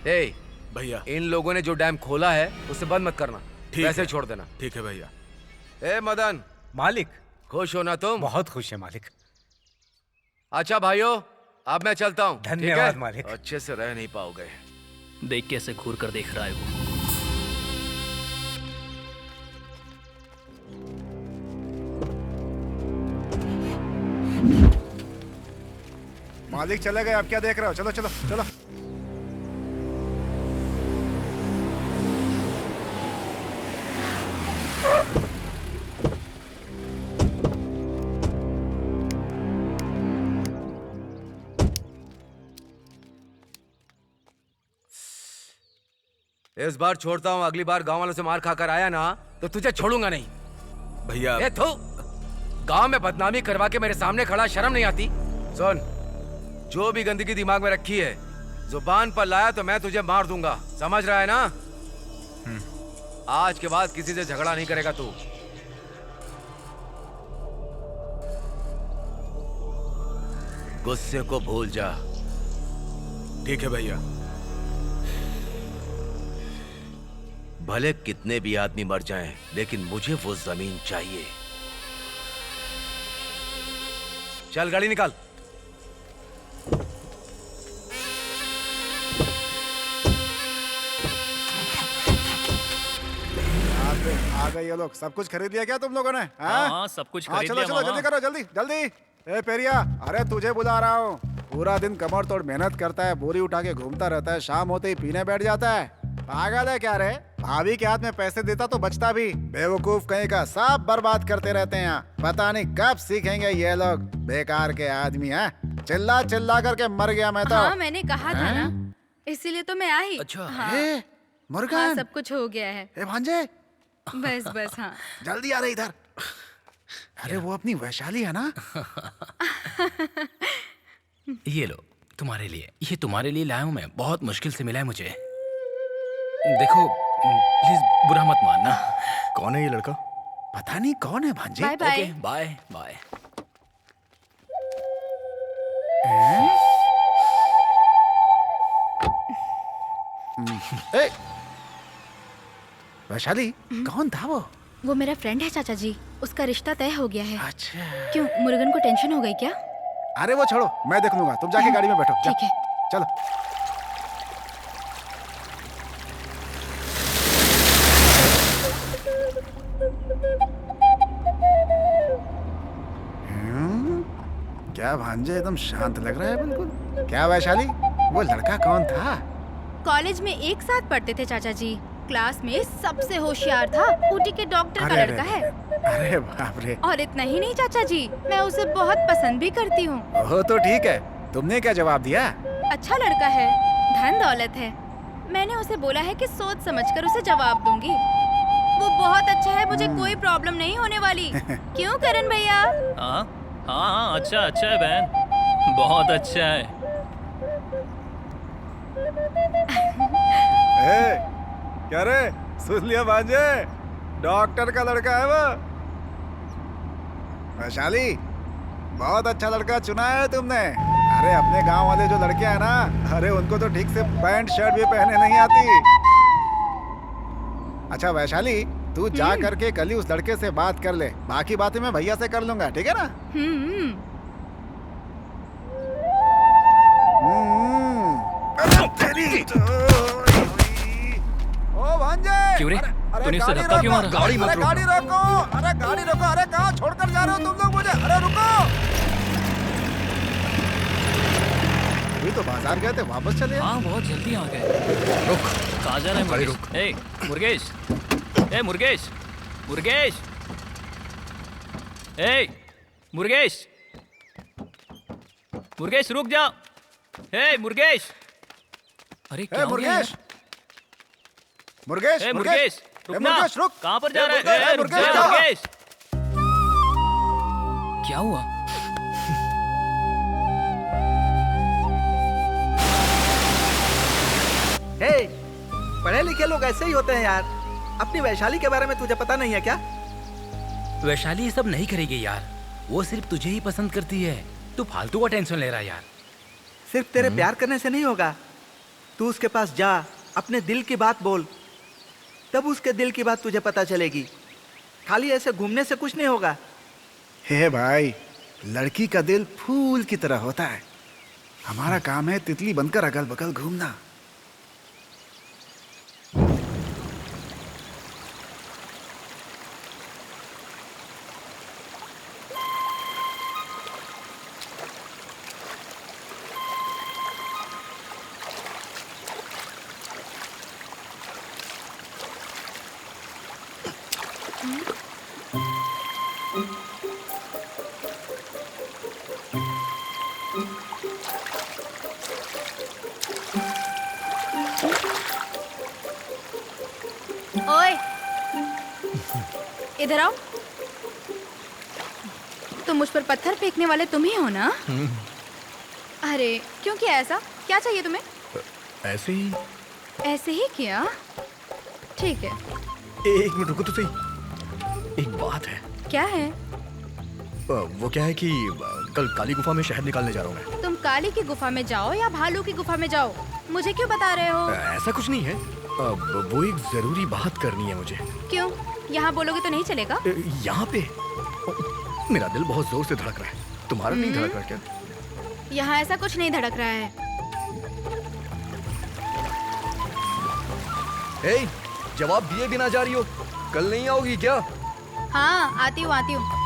Speaker 4: ए
Speaker 10: भैया
Speaker 4: इन लोगों ने जो डैम खोला है उसे बंद मत करना, वैसे छोड़ देना।
Speaker 10: ठीक है भैया।
Speaker 4: ए मदन,
Speaker 3: मालिक
Speaker 4: खुश हो ना तुम?
Speaker 3: बहुत खुश है मालिक।
Speaker 4: अच्छा भाइयों, अब मैं चलता हूँ।
Speaker 3: धन्यवाद मालिक।
Speaker 4: अच्छे से रह नहीं पाओगे।
Speaker 5: देख कैसे घूर कर देख रहा है वो।
Speaker 7: मालिक चले गए, अब क्या देख रहे हो? चलो चलो चलो।
Speaker 4: इस बार छोड़ता हूँ, अगली बार गांव वालों से मार खाकर आया ना तो तुझे छोड़ूंगा नहीं।
Speaker 10: भैया
Speaker 4: ए थू, गांव में बदनामी करवा के मेरे सामने खड़ा, शर्म नहीं आती? सुन, जो भी गंदगी दिमाग में रखी है जुबान पर लाया तो मैं तुझे मार दूंगा, समझ रहा है ना? आज के बाद किसी से झगड़ा नहीं करेगा तू। गुस्से को भूल जा।
Speaker 10: ठीक है भैया।
Speaker 4: भले कितने भी आदमी मर जाएं, लेकिन मुझे वो जमीन चाहिए। चल गाड़ी निकाल।
Speaker 7: आ गए ये लोग। सब कुछ खरीद लिया क्या तुम लोगों ने?
Speaker 5: हाँ, सब कुछ खरीद
Speaker 7: चलो
Speaker 5: लिया
Speaker 7: चलो
Speaker 5: मामा।
Speaker 7: जल्दी करो, जल्दी जल्दी। ए पेरिया, अरे तुझे बुला रहा हूँ। पूरा दिन कमर तोड़ मेहनत करता है, बोरी उठा के घूमता रहता है, शाम होते ही पीने बैठ जाता है। पागल है क्या रे? भाभी के हाथ में पैसे देता तो बचता भी। बेवकूफ कहीं का, सब बर्बाद करते रहते हैं यहाँ। पता नहीं कब सीखेंगे ये लोग, बेकार के आदमी हैं। चिल्ला चिल्ला करके मर गया मैं तो।
Speaker 13: हाँ, मैंने कहा था ना, इसीलिए तो मैं आई।
Speaker 4: अच्छा।
Speaker 13: हाँ,
Speaker 7: ए, मुर्गन।
Speaker 13: हाँ, सब कुछ हो गया है।
Speaker 7: ए भांजे,
Speaker 13: बस बस हाँ।
Speaker 7: जल्दी आ रहे इधर। अरे वो अपनी वैशाली है ना?
Speaker 12: ये लो तुम्हारे लिए, ये तुम्हारे लिए लाया हूँ मैं, बहुत मुश्किल से मिला है मुझे। देखो प्लीज बुरा मत मानना।
Speaker 8: कौन है ये लड़का?
Speaker 7: पता नहीं कौन है भांजे।
Speaker 13: Bye bye.
Speaker 12: Okay bye bye.
Speaker 7: ए, वैशाली कौन था वो?
Speaker 13: वो मेरा फ्रेंड है चाचा जी, उसका रिश्ता तय हो गया है।
Speaker 7: अच्छा।
Speaker 13: क्यों, मुर्गन को टेंशन हो गई क्या?
Speaker 7: अरे वो छोड़ो, मैं देख लूंगा। तुम जाके गाड़ी में बैठो। जा,
Speaker 13: ठीक है।
Speaker 7: चलो। क्या भांजे एकदम शांत लग रहा है बिल्कुल। क्या वैशाली, वो लड़का कौन था?
Speaker 13: कॉलेज में एक साथ पढ़ते थे चाचा जी। क्लास में सबसे होशियार था, ऊटी के डॉक्टर का लड़का है।
Speaker 7: अरे बाप रे।
Speaker 13: और इतना ही नहीं चाचा जी, मैं उसे बहुत पसंद भी करती हूँ।
Speaker 7: वो तो ठीक है, तुमने क्या जवाब दिया?
Speaker 13: अच्छा लड़का है, धन दौलत है। मैंने उसे बोला है कि सोच समझकर उसे जवाब दूंगी। वो बहुत अच्छा है, मुझे कोई प्रॉब्लम नहीं होने वाली। क्यों करण भैया?
Speaker 5: हाँ हाँ हाँ, अच्छा अच्छा है बहन, बहुत अच्छा है।
Speaker 7: क्या रे, सुन लिया भांजे? डॉक्टर का लड़का है वो। वैशाली, बहुत अच्छा लड़का चुना है तुमने। अरे अपने गांव वाले जो लड़के हैं ना, अरे उनको तो ठीक से पैंट शर्ट भी पहने नहीं आती। अच्छा वैशाली, तू जा करके कल ही उस लड़के से बात कर ले, बाकी बातें मैं भैया से कर लूंगा, ठीक है ना? ओ भांजे,
Speaker 5: क्यों रे? तूने उसे धक्का क्यों मारा?
Speaker 7: गाड़ी मत रोको। गाड़ी रोको, अरे गाड़ी रोको। अरे कहाँ छोड़कर जा रहे हो तुम लोग मुझे? अरे रुको। अभी तो बाजार गए थे, वापस चले।
Speaker 5: हाँ, बहुत जल्दी आ गए। रुक, कहाँ जा रहे हैं मुर्गेश? ए मुर्गेश, ए मुर्गेश, मुर्गेश, ए, मुर्गेश, मुर्गेश रुक जा। ए, मुर्गेश। अरे क्या हो गया?
Speaker 7: मुर्गेश,
Speaker 5: ए, मुर्गेश, रुकना।
Speaker 7: मुर्गेश, रुक।
Speaker 5: कहाँ पर जा
Speaker 7: ए,
Speaker 5: रहा
Speaker 7: मुर्गेश,
Speaker 5: है? रुक
Speaker 7: मुर्गेश,
Speaker 5: जा,
Speaker 7: जा।
Speaker 5: मुर्गेश। क्या हुआ?
Speaker 14: हे, पढ़े लिखे लोग ऐसे ही होते हैं यार। अपनी वैशाली के बारे में तुझे पता नहीं है क्या?
Speaker 12: वैशाली ये सब नहीं करेगी यार, वो सिर्फ तुझे ही पसंद करती है। तू फालतू का टेंशन ले रहा है यार।
Speaker 14: सिर्फ तेरे प्यार करने से नहीं होगा। तू उसके पास जा, अपने दिल की बात बोल, तब उसके दिल की बात तुझे पता चलेगी। खाली ऐसे घूमने से कुछ नहीं होगा।
Speaker 6: हे भाई, लड़की का दिल फूल की तरह होता है। हमारा काम है तितली बनकर अगल बगल घूमना।
Speaker 13: ओए, इधर आओ। तुम मुझ पर पत्थर फेंकने वाले तुम ही हो ना? अरे क्यों किया ऐसा? क्या चाहिए तुम्हें?
Speaker 8: ऐसे ही।
Speaker 13: ऐसे ही किया? ठीक है।
Speaker 8: एक मिनट रुको तो सही। एक बात है।
Speaker 13: क्या है?
Speaker 8: वो क्या है कि कल काली गुफा में शहद निकालने जा रहा हूँ मैं।
Speaker 13: तुम काली की गुफा में जाओ या भालू की गुफा में जाओ, मुझे क्यों बता रहे हो?
Speaker 8: ऐसा कुछ नहीं है। वो एक जरूरी बात करनी है मुझे।
Speaker 13: क्यों? यहाँ बोलोगे तो नहीं चलेगा?
Speaker 8: यहाँ पे मेरा दिल बहुत जोर से धड़क रहा है। तुम्हारा नहीं धड़क रहा क्या?
Speaker 13: यहाँ ऐसा कुछ नहीं धड़क रहा है।
Speaker 8: ए, जवाब दिए बिना जा रही हो? कल नहीं आओगी क्या?
Speaker 13: हाँ, आती हूँ आती हूँ।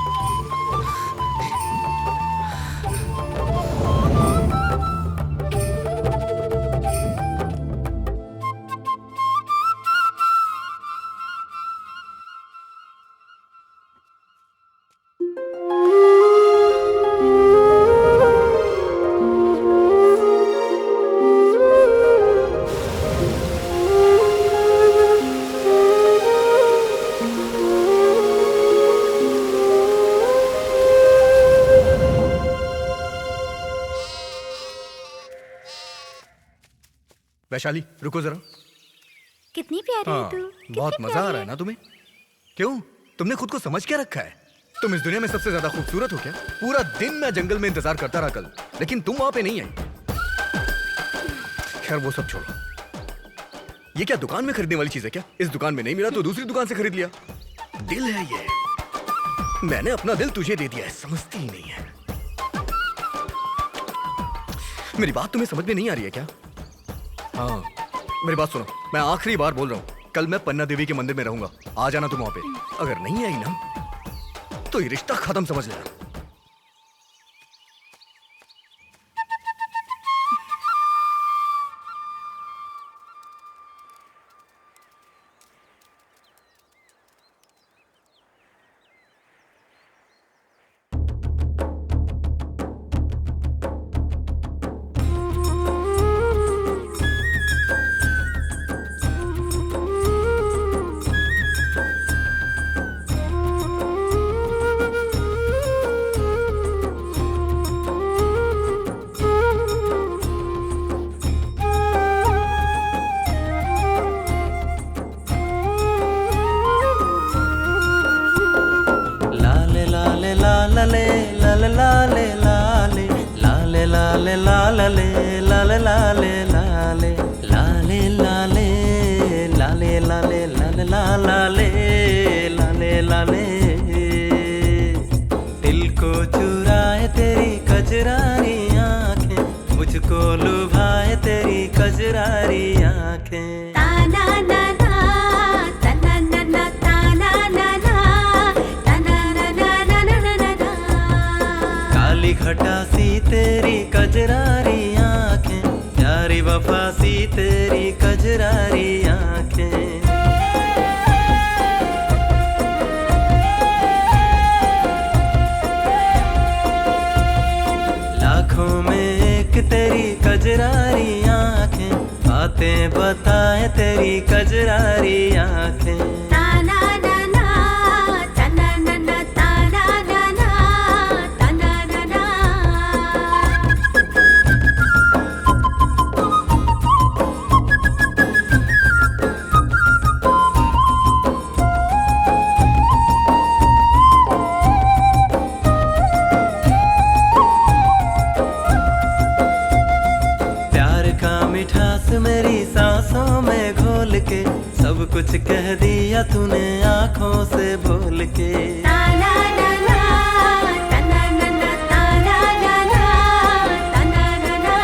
Speaker 8: वैशाली रुको जरा।
Speaker 13: कितनी प्यारी है तू।
Speaker 8: बहुत मजा आ रहा है ना तुम्हें? क्यों? तुमने खुद को समझ क्या रखा है? तुम इस दुनिया में सबसे ज्यादा खूबसूरत हो क्या? पूरा दिन मैं जंगल में इंतजार करता रहा कल, लेकिन तुम वहां पे नहीं आई। खैर वो सब छोड़ो। ये क्या दुकान में खरीदने वाली चीज है क्या? इस दुकान में नहीं मिला तो दूसरी दुकान से खरीद लिया। दिल है ये। मैंने अपना दिल तुझे दे दिया है, समझती ही नहीं है। मेरी बात तुम्हें समझ में नहीं आ रही है क्या? हाँ, मेरी बात सुनो, मैं आखिरी बार बोल रहा हूँ, कल मैं पन्ना देवी के मंदिर में रहूंगा। आ जाना तुम वहां पे। अगर नहीं आई ना तो ये रिश्ता खत्म समझ लेना।
Speaker 9: दिल को चुराए तेरी कजरारी आंखें, मुझको लुभाए तेरी कजरारी आंखें। काली घटा सी तेरी कजरारी आंखें, प्यारी वफा सी तेरी कजरारी आंखें। तुम्हारी कजरारी आंखें।
Speaker 11: ताना ना ना, ताना ना ना, ताना ना ना, ताना ना ना।
Speaker 9: प्यार का मिठास मेरी सांसों में घोल के सब कुछ कह दिया तूने आंखों से बोल के।
Speaker 11: ताना ना ना, ताना ना ना, ताना ना ना, ताना ना ना।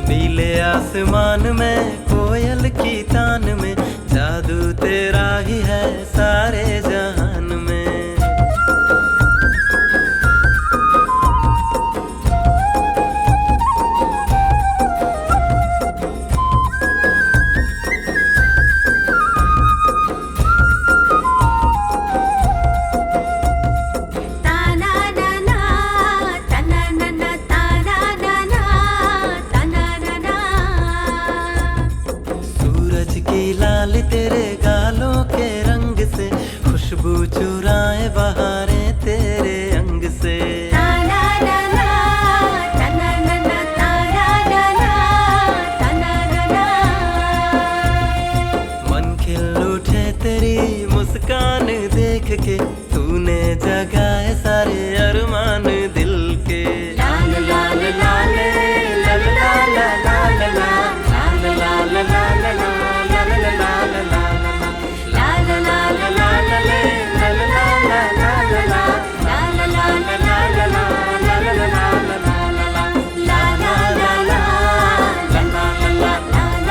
Speaker 9: नीले आसमान में कोयल की तान में जादू तेरा ही है सारे जहान में।
Speaker 11: ताना ना ना, ताना ना ना, ताना ना ना, ताना ना ना।
Speaker 9: सूरज की लाल तेरे गालों के रंग से खुशबू चुराए बहारें तेरे अंग से।
Speaker 11: ताना ना ना, ताना ना ना, ताना ना ना, ताना ना ना।
Speaker 9: मन खिल उठे तेरी मुस्कान देख के तूने जगाए सारे अरमान दिल के।
Speaker 11: लाल लाल लाल, लाल लाल लाल लाल, लाल लाल लाल लाल, लाल लाल लाल लाल, लाल लाल लाल ले, लाल लाल लाल लाल, लाल लाल लाल लाल, लाल लाल लाल लाल, लाल लाल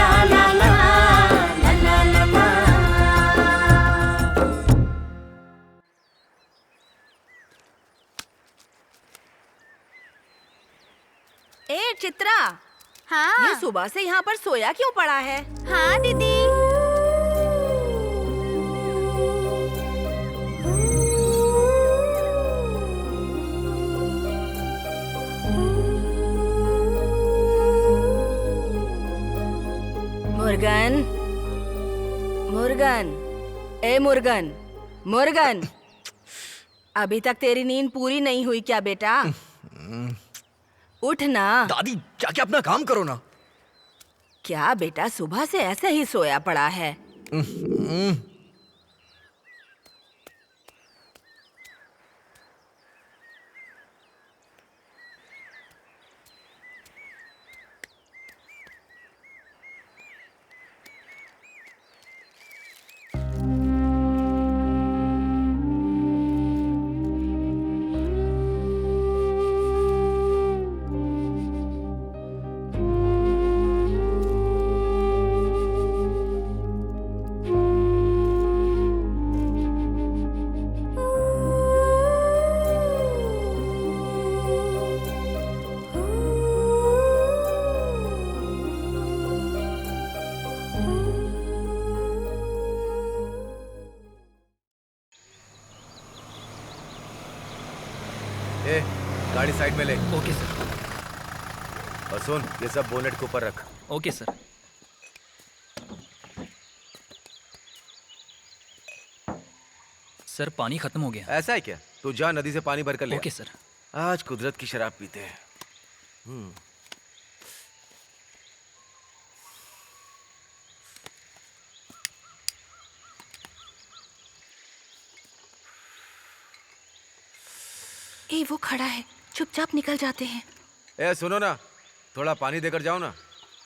Speaker 1: ए चित्रा,
Speaker 13: हाँ
Speaker 1: ये सुबह से यहाँ पर सोया क्यों पड़ा है?
Speaker 13: हाँ दीदी।
Speaker 1: मुर्गन, मुर्गन, ए मुर्गन, मुर्गन, अभी तक तेरी नींद पूरी नहीं हुई क्या बेटा? उठ ना।
Speaker 8: दादी क्या अपना काम करो ना।
Speaker 1: क्या बेटा सुबह से ऐसे ही सोया पड़ा है?
Speaker 4: ए, गाड़ी साइड में ले।
Speaker 5: Okay sir.
Speaker 4: और सुन, ये सब बोनेट के ऊपर रख।
Speaker 5: Okay sir. सर पानी खत्म हो गया।
Speaker 4: ऐसा है क्या? तू जा नदी से पानी भर कर ले।
Speaker 5: Okay sir.
Speaker 4: आज कुदरत की शराब पीते हैं।
Speaker 1: ए वो खड़ा है, चुपचाप निकल जाते हैं।
Speaker 4: ए सुनो ना, थोड़ा पानी देकर जाओ ना।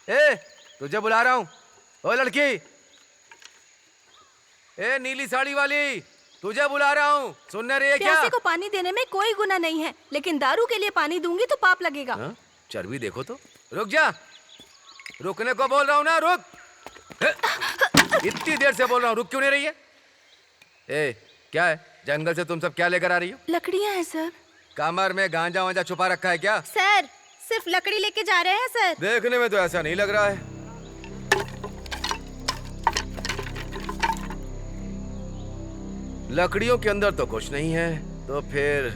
Speaker 4: ए तुझे बुला रहा हूँ। ओ लड़की, ए नीली साड़ी वाली, तुझे बुला रहा हूँ। सुनने रही है क्या?
Speaker 1: प्यासे को पानी देने में कोई गुनाह नहीं है, लेकिन दारू के लिए पानी दूंगी तो पाप लगेगा।
Speaker 4: हाँ? चर्बी देखो तो। रुक जा, रुकने को बोल रहा हूँ ना, रुक। इतनी देर से बोल रहा हूँ, रुक क्यों नहीं रही है? ए क्या है, जंगल से तुम सब क्या लेकर आ रही हो?
Speaker 1: लकड़ियाँ हैं सर।
Speaker 4: कमर में गांजा वांजा छुपा रखा है क्या?
Speaker 13: सर सिर्फ लकड़ी लेके जा रहे हैं सर।
Speaker 4: देखने में तो ऐसा नहीं लग रहा है। लकड़ियों के अंदर तो कुछ नहीं है, तो फिर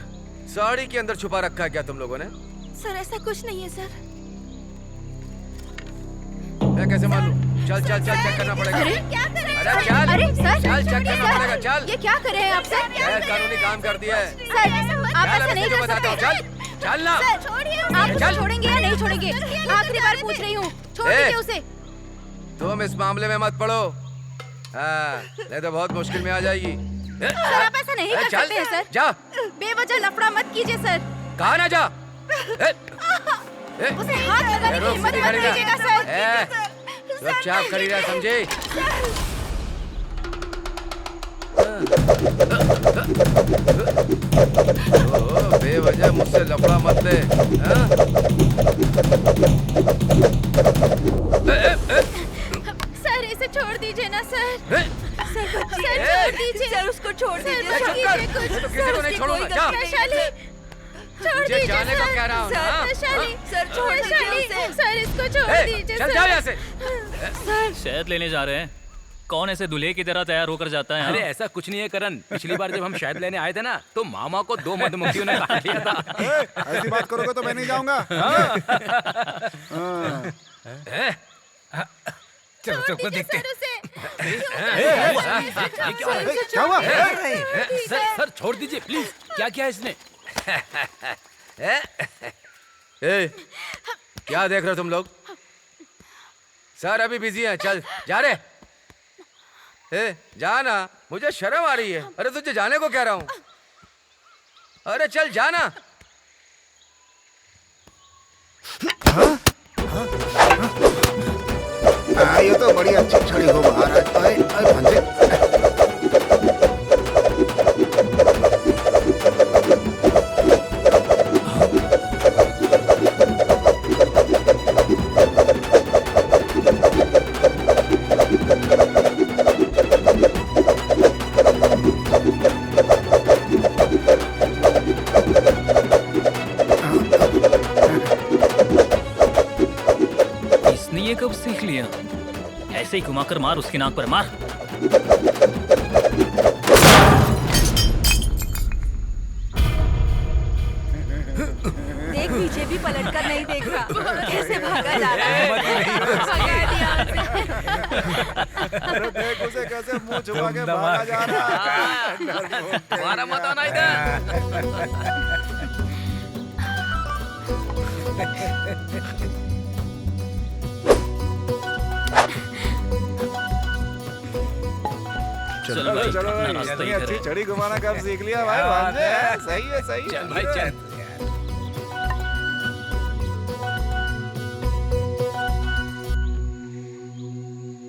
Speaker 4: साड़ी के अंदर छुपा रखा है क्या तुम लोगों ने?
Speaker 1: सर ऐसा कुछ नहीं है सर।
Speaker 4: मैं कैसे मान लूं? चल चल चल चेक करना पड़ेगा।
Speaker 13: अरे
Speaker 4: अरे चल
Speaker 13: अरे सर
Speaker 4: चल चेक करना पड़ेगा। चल
Speaker 13: ये क्या कर रहे हैं आप सर?
Speaker 4: कानूनी काम कर दिया है।
Speaker 13: सर आप ऐसा नहीं कर
Speaker 4: बताता हूँ।
Speaker 13: सकते।
Speaker 4: चल चल ना।
Speaker 13: आप उसे छोड़ेंगे या नहीं छोड़ेंगे? आखिरी बार पूछ रही हूँ, छोड़ दीजिए उसे।
Speaker 4: तुम इस मामले में मत पड़ो, नहीं तो बहुत मुश्किल में आ जाएगी।
Speaker 13: सर आप ऐसा नहीं कर सकते हैं सर।
Speaker 4: जा,
Speaker 13: बेवजह लफड़ा मत कीजिए सर।
Speaker 4: कहा ना जा।
Speaker 13: उसे हाथ लगाने की हिम्मत मत कीजिएगा सर।
Speaker 4: चुपचाप खड़ी रह, समझे? बेवजह मुझसे लफड़ा मत ले।
Speaker 13: सर इसे छोड़ दीजिए ना सर। सर छोड़ दीजिए। सर उसको छोड़ दीजिए।
Speaker 4: किसी को नहीं छोड़ूंगा। जा।
Speaker 13: छोड़
Speaker 4: मुझे
Speaker 13: दीजिए
Speaker 4: जाने को कह रहा हूँ ना।
Speaker 13: सर छोड़ दीजिए। सर इसको छोड़ दीजिए।
Speaker 4: चल जा यहाँ से।
Speaker 5: शहद लेने जा रहे हैं। कौन ऐसे दूल्हे की तरह तैयार होकर जाता है?
Speaker 12: अरे ऐसा कुछ नहीं है करण। पिछली बार जब हम शहद लेने आए थे ना, तो मामा को 2 मधुमक्खियों ने खा लिया था।
Speaker 7: ऐसी बात करोगे तो मैं नहीं जाऊंगा।
Speaker 3: चलो सबको देखते हैं।
Speaker 7: क्या हुआ?
Speaker 12: सर छोड़ दीजिए प्लीज। क्या किया इसने?
Speaker 4: क्या देख रहे हो तुम लोग? सर अभी बिजी हैं। चल जा रे। जाना, मुझे शर्म आ रही है। अरे तुझे जाने को कह रहा हूँ। अरे चल जाना।
Speaker 7: ये तो बड़ी अच्छी छड़ी हो महाराज। अरे अरे भांजे।
Speaker 5: इसने ये कब सीख लिया? ऐसे ही घुमाकर मार, उसकी नाक पर मार।
Speaker 1: देख पीछे भी पलट कर नहीं देख रहा, कैसे भागा जा रहा है। भगा दिया उसे।
Speaker 7: अरे देख उसे कैसे मुंह छुपा के भागा जा रहा है।
Speaker 12: मारा मत आना इधर।
Speaker 5: चलो भाई,
Speaker 7: चलो
Speaker 5: अपना
Speaker 7: भाई,
Speaker 5: रास्ता
Speaker 7: इतनी
Speaker 5: इधर
Speaker 7: अच्छी
Speaker 5: है।
Speaker 7: छड़ी घुमाना कब सीख लिया भाई? भांजे सही है सही है।
Speaker 12: चल भाई चल।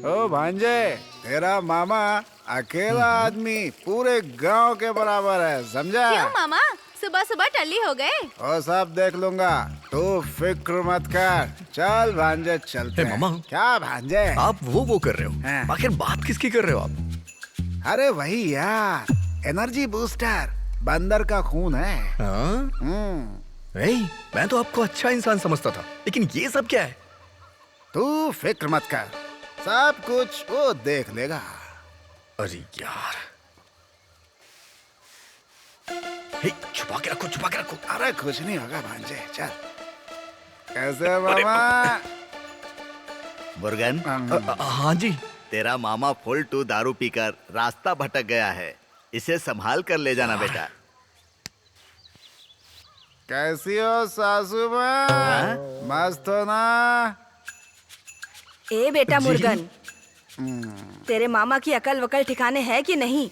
Speaker 7: ओ भांजे, तेरा मामा अकेला आदमी पूरे गांव के बराबर है, समझा?
Speaker 13: क्यों मामा? सुबह सुबह टल्ली हो गए?
Speaker 7: और सब देख लूंगा, तू फिक्र मत कर। चल भांजे चलते हैं।
Speaker 8: मामा।
Speaker 7: क्या भांजे?
Speaker 8: आप वो कर रहे हो? आखिर बात किसकी कर रहे हो आप?
Speaker 7: अरे वही यार, एनर्जी बूस्टर, बंदर का खून है।
Speaker 8: मैं तो आपको अच्छा इंसान समझता था, लेकिन ये सब क्या है?
Speaker 7: तू फिक्र मत कर, सब कुछ वो देख लेगा।
Speaker 8: अरे यार, छुपा के रखो, छुपा के रखो।
Speaker 7: अरे कुछ नहीं होगा भांजे, चल। कैसे मामा?
Speaker 2: मुर्गन।
Speaker 8: हाँ जी।
Speaker 2: तेरा मामा फुल टू दारू पीकर रास्ता भटक गया है, इसे संभाल कर ले जाना बेटा।
Speaker 7: कैसी हो सासू माँ? मस्त हो ना?
Speaker 1: ए बेटा मुर्गन, तेरे मामा की अकल वकल ठिकाने है कि नहीं?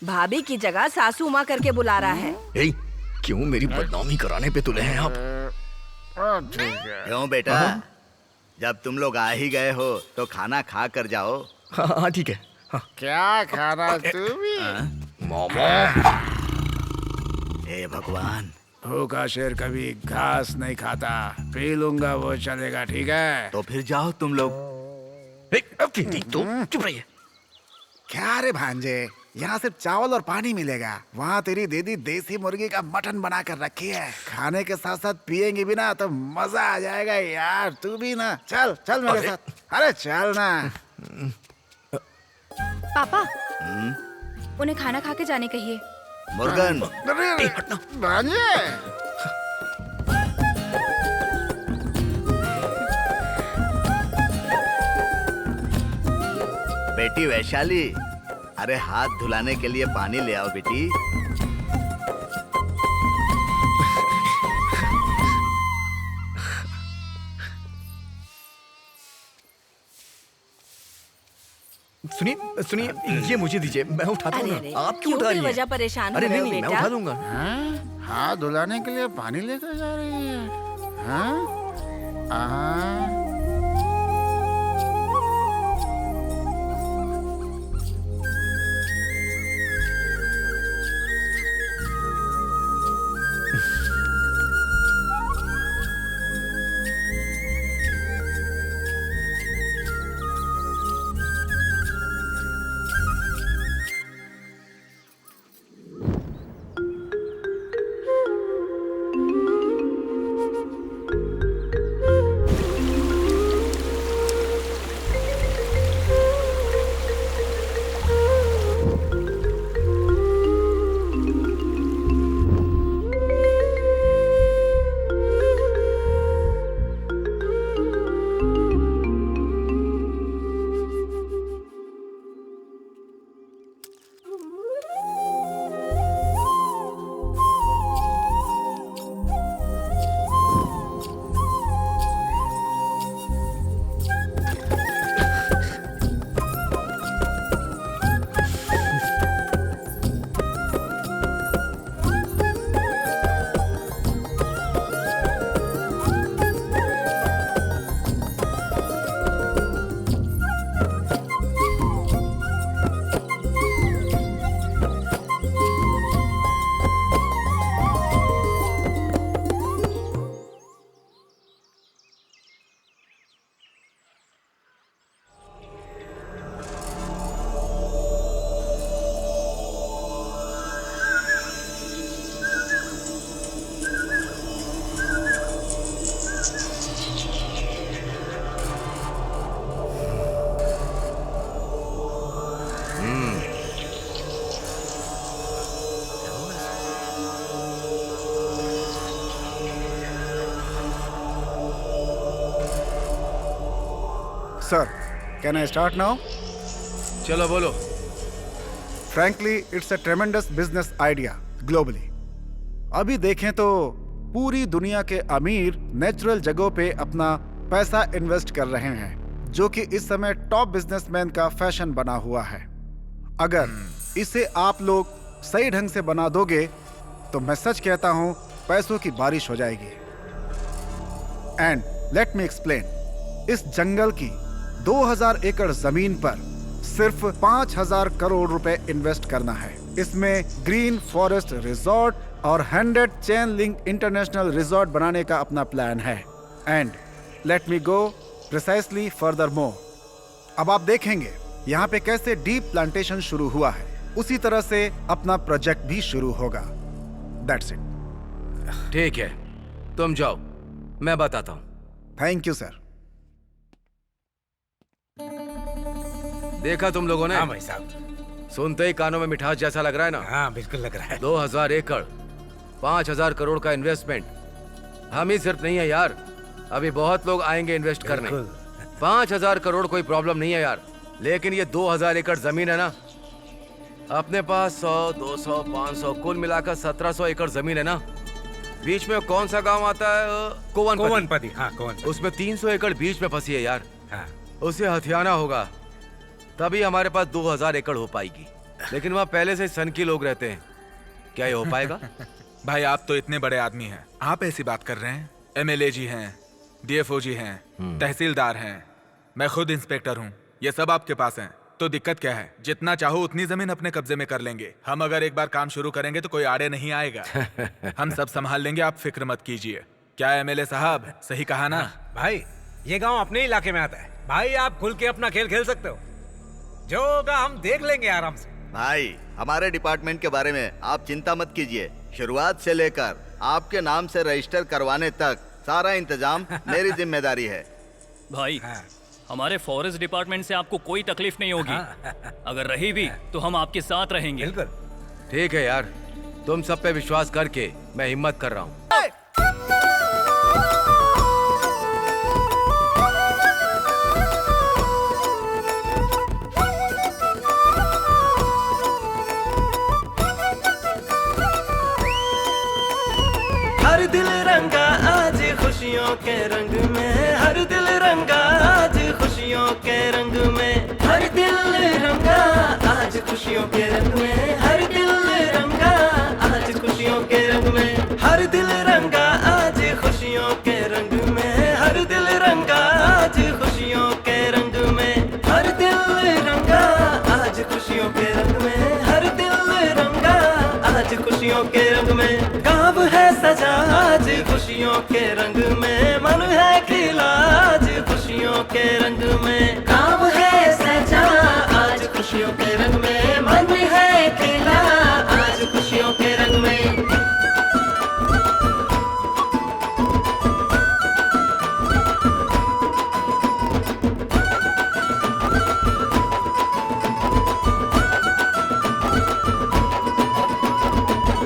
Speaker 1: भाभी की जगह सासू माँ करके बुला रहा है।
Speaker 8: क्यों मेरी बदनामी कराने पे तुले हैं आप?
Speaker 2: क्यों बेटा, जब तुम लोग आ ही गए हो तो खाना खा कर जाओ।
Speaker 8: हाँ ठीक है।
Speaker 7: क्या खाना तू भी?
Speaker 8: मामा।
Speaker 2: हे भगवान,
Speaker 7: भूखा शेर कभी घास नहीं खाता। पी लूंगा वो चलेगा, ठीक है?
Speaker 2: तो फिर जाओ तुम लोग।
Speaker 8: चुप रहिए।
Speaker 7: क्या रे भांजे, यहाँ सिर्फ चावल और पानी मिलेगा। वहाँ तेरी दीदी देसी मुर्गी का मटन बना कर रखी है। खाने के साथ साथ पियेंगी भी ना तो मजा आ जाएगा यार। तू भी ना, चल चल मेरे साथ। अरे चल ना।
Speaker 13: पापा, उन्हें खाना खा के जाने कहिए।
Speaker 2: मुर्गन।
Speaker 7: भांजे,
Speaker 2: बेटी वैशाली, अरे हाथ धुलाने के लिए पानी ले आओ बेटी।
Speaker 8: सुनिए सुनिए, ये मुझे दीजिए, मैं उठाता हूँ
Speaker 1: अरे,
Speaker 8: ना। आप क्यों उठा रही हैं?
Speaker 1: वजह परेशान
Speaker 8: अरे
Speaker 1: हो रहे
Speaker 8: नहीं
Speaker 1: हो
Speaker 8: नहीं, मैं
Speaker 1: बेटा?
Speaker 8: उठा दूंगा।
Speaker 7: हाँ? हाथ धुलाने के लिए पानी लेकर जा रही है। हाँ? हाँ?
Speaker 6: Sir, can I start now?
Speaker 4: चलो बोलो।
Speaker 6: Frankly, it's a tremendous business idea globally. अभी देखें तो पूरी दुनिया के अमीर नेचुरल जगहों पे अपना पैसा इन्वेस्ट कर रहे हैं, जो कि इस समय टॉप बिजनेसमैन का फैशन बना हुआ है। अगर इसे आप लोग सही ढंग से बना दोगे तो मैं सच कहता हूं पैसों की बारिश हो जाएगी। एंड लेट मी एक्सप्लेन, इस जंगल की 2000 एकड़ जमीन पर सिर्फ 5000 करोड़ रुपए इन्वेस्ट करना है। इसमें ग्रीन फॉरेस्ट रिजॉर्ट और 100 चेन लिंक इंटरनेशनल रिजॉर्ट बनाने का अपना प्लान है। And let me go precisely further more. अब आप देखेंगे यहाँ पे कैसे डीप प्लांटेशन शुरू हुआ है, उसी तरह से अपना प्रोजेक्ट भी शुरू होगा। That's it.
Speaker 4: ठीक है, तुम जाओ, मैं बताता हूँ।
Speaker 6: Thank you sir.
Speaker 4: देखा तुम लोगों ने?
Speaker 3: हाँ भाई साहब।
Speaker 4: सुनते ही कानों में मिठास जैसा लग रहा है ना?
Speaker 3: हाँ बिल्कुल लग रहा है।
Speaker 4: 2000 एकड़, 5000 करोड़ का इन्वेस्टमेंट। हम ही सिर्फ नहीं है यार, अभी बहुत लोग आएंगे इन्वेस्ट करने। 5000 करोड़ कोई प्रॉब्लम नहीं है यार, लेकिन ये 2000 एकड़ जमीन है ना, अपने पास 100, 200, 500 कुल मिलाकर 1700 एकड़ जमीन है ना। बीच में कौन सा गांव आता है?
Speaker 3: कोवनपदी। हाँ कोवनपदी।
Speaker 4: उसमें 300 एकड़ बीच में फंसी है यार।
Speaker 3: हाँ।
Speaker 4: उसे हथियाना होगा, तभी हमारे पास 2000 एकड़ हो पाएगी। लेकिन वहाँ पहले से सन की लोग रहते हैं, क्या ये हो पाएगा?
Speaker 10: भाई आप तो इतने बड़े आदमी हैं, आप ऐसी बात कर रहे हैं? एमएलए जी हैं, डीएफओ जी हैं, तहसीलदार हैं, मैं खुद इंस्पेक्टर हूँ, ये सब आपके पास हैं। तो दिक्कत क्या है? जितना चाहो उतनी जमीन अपने कब्जे में कर लेंगे। हम अगर एक बार काम शुरू करेंगे तो कोई आड़े नहीं आएगा। हम सब संभाल लेंगे, आप फिक्र मत कीजिए। क्या एमएलए साहब सही कहा ना?
Speaker 3: भाई ये गांव अपने इलाके में आता है, भाई आप खुल के अपना खेल खेल सकते हो, जो होगा हम देख लेंगे आराम से।
Speaker 2: भाई हमारे डिपार्टमेंट के बारे में आप चिंता मत कीजिए, शुरुआत से लेकर आपके नाम से रजिस्टर करवाने तक सारा इंतजाम मेरी जिम्मेदारी है।
Speaker 5: भाई हमारे फॉरेस्ट डिपार्टमेंट से आपको कोई तकलीफ नहीं होगी। अगर रही भी तो हम आपके साथ रहेंगे।
Speaker 3: बिल्कुल।
Speaker 4: ठीक है यार, तुम सब पे विश्वास करके मैं हिम्मत कर रहा हूँ।
Speaker 9: खुशियों के रंग में, हर दिल रंगा आज खुशियों के रंग में, हर दिल रंगा आज खुशियों के रंग में, हर दिल रंगा आज खुशियों के रंग में, हर दिल रंगा आज खुशियों के रंग में, हर दिल रंगा आज खुशियों के रंग में, हर दिल रंगा आज खुशियों के रंग में, हर दिल रंगा आज खुशियों के रंग में, गाँव है सजा आज खुशियों के रंग में, मन है खिला आज खुशियों के रंग में, गाँव है सजा आज खुशियों के रंग में, मन है खिला आज खुशियों के रंग में।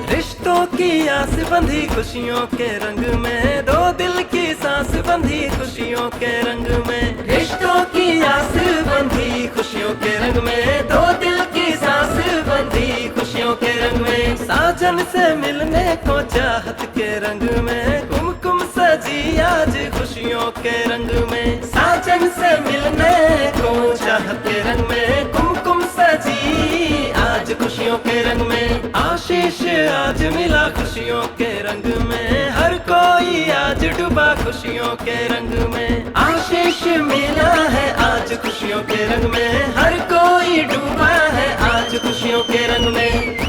Speaker 9: रिश्तों की आस बंधी खुशियों के रंग में, दो दिल की सांस बंधी खुशियों के रंग में, रिश्तों की आस बंधी खुशियों के रंग में, दो दिल की सांस बंधी खुशियों के रंग में, साजन से मिलने को चाहत के रंग में, कुमकुम सजी आज खुशियों के रंग में, साजन से मिलने को चाहत के रंग में, कुमकुम सजी आज खुशियों के रंग में, आशीष आज मिला खुशियों के रंग में, हर कोई आज डूबा खुशियों के रंग में, आशीष मिला है आज खुशियों के रंग में, हर कोई डूबा है आज खुशियों के रंग में।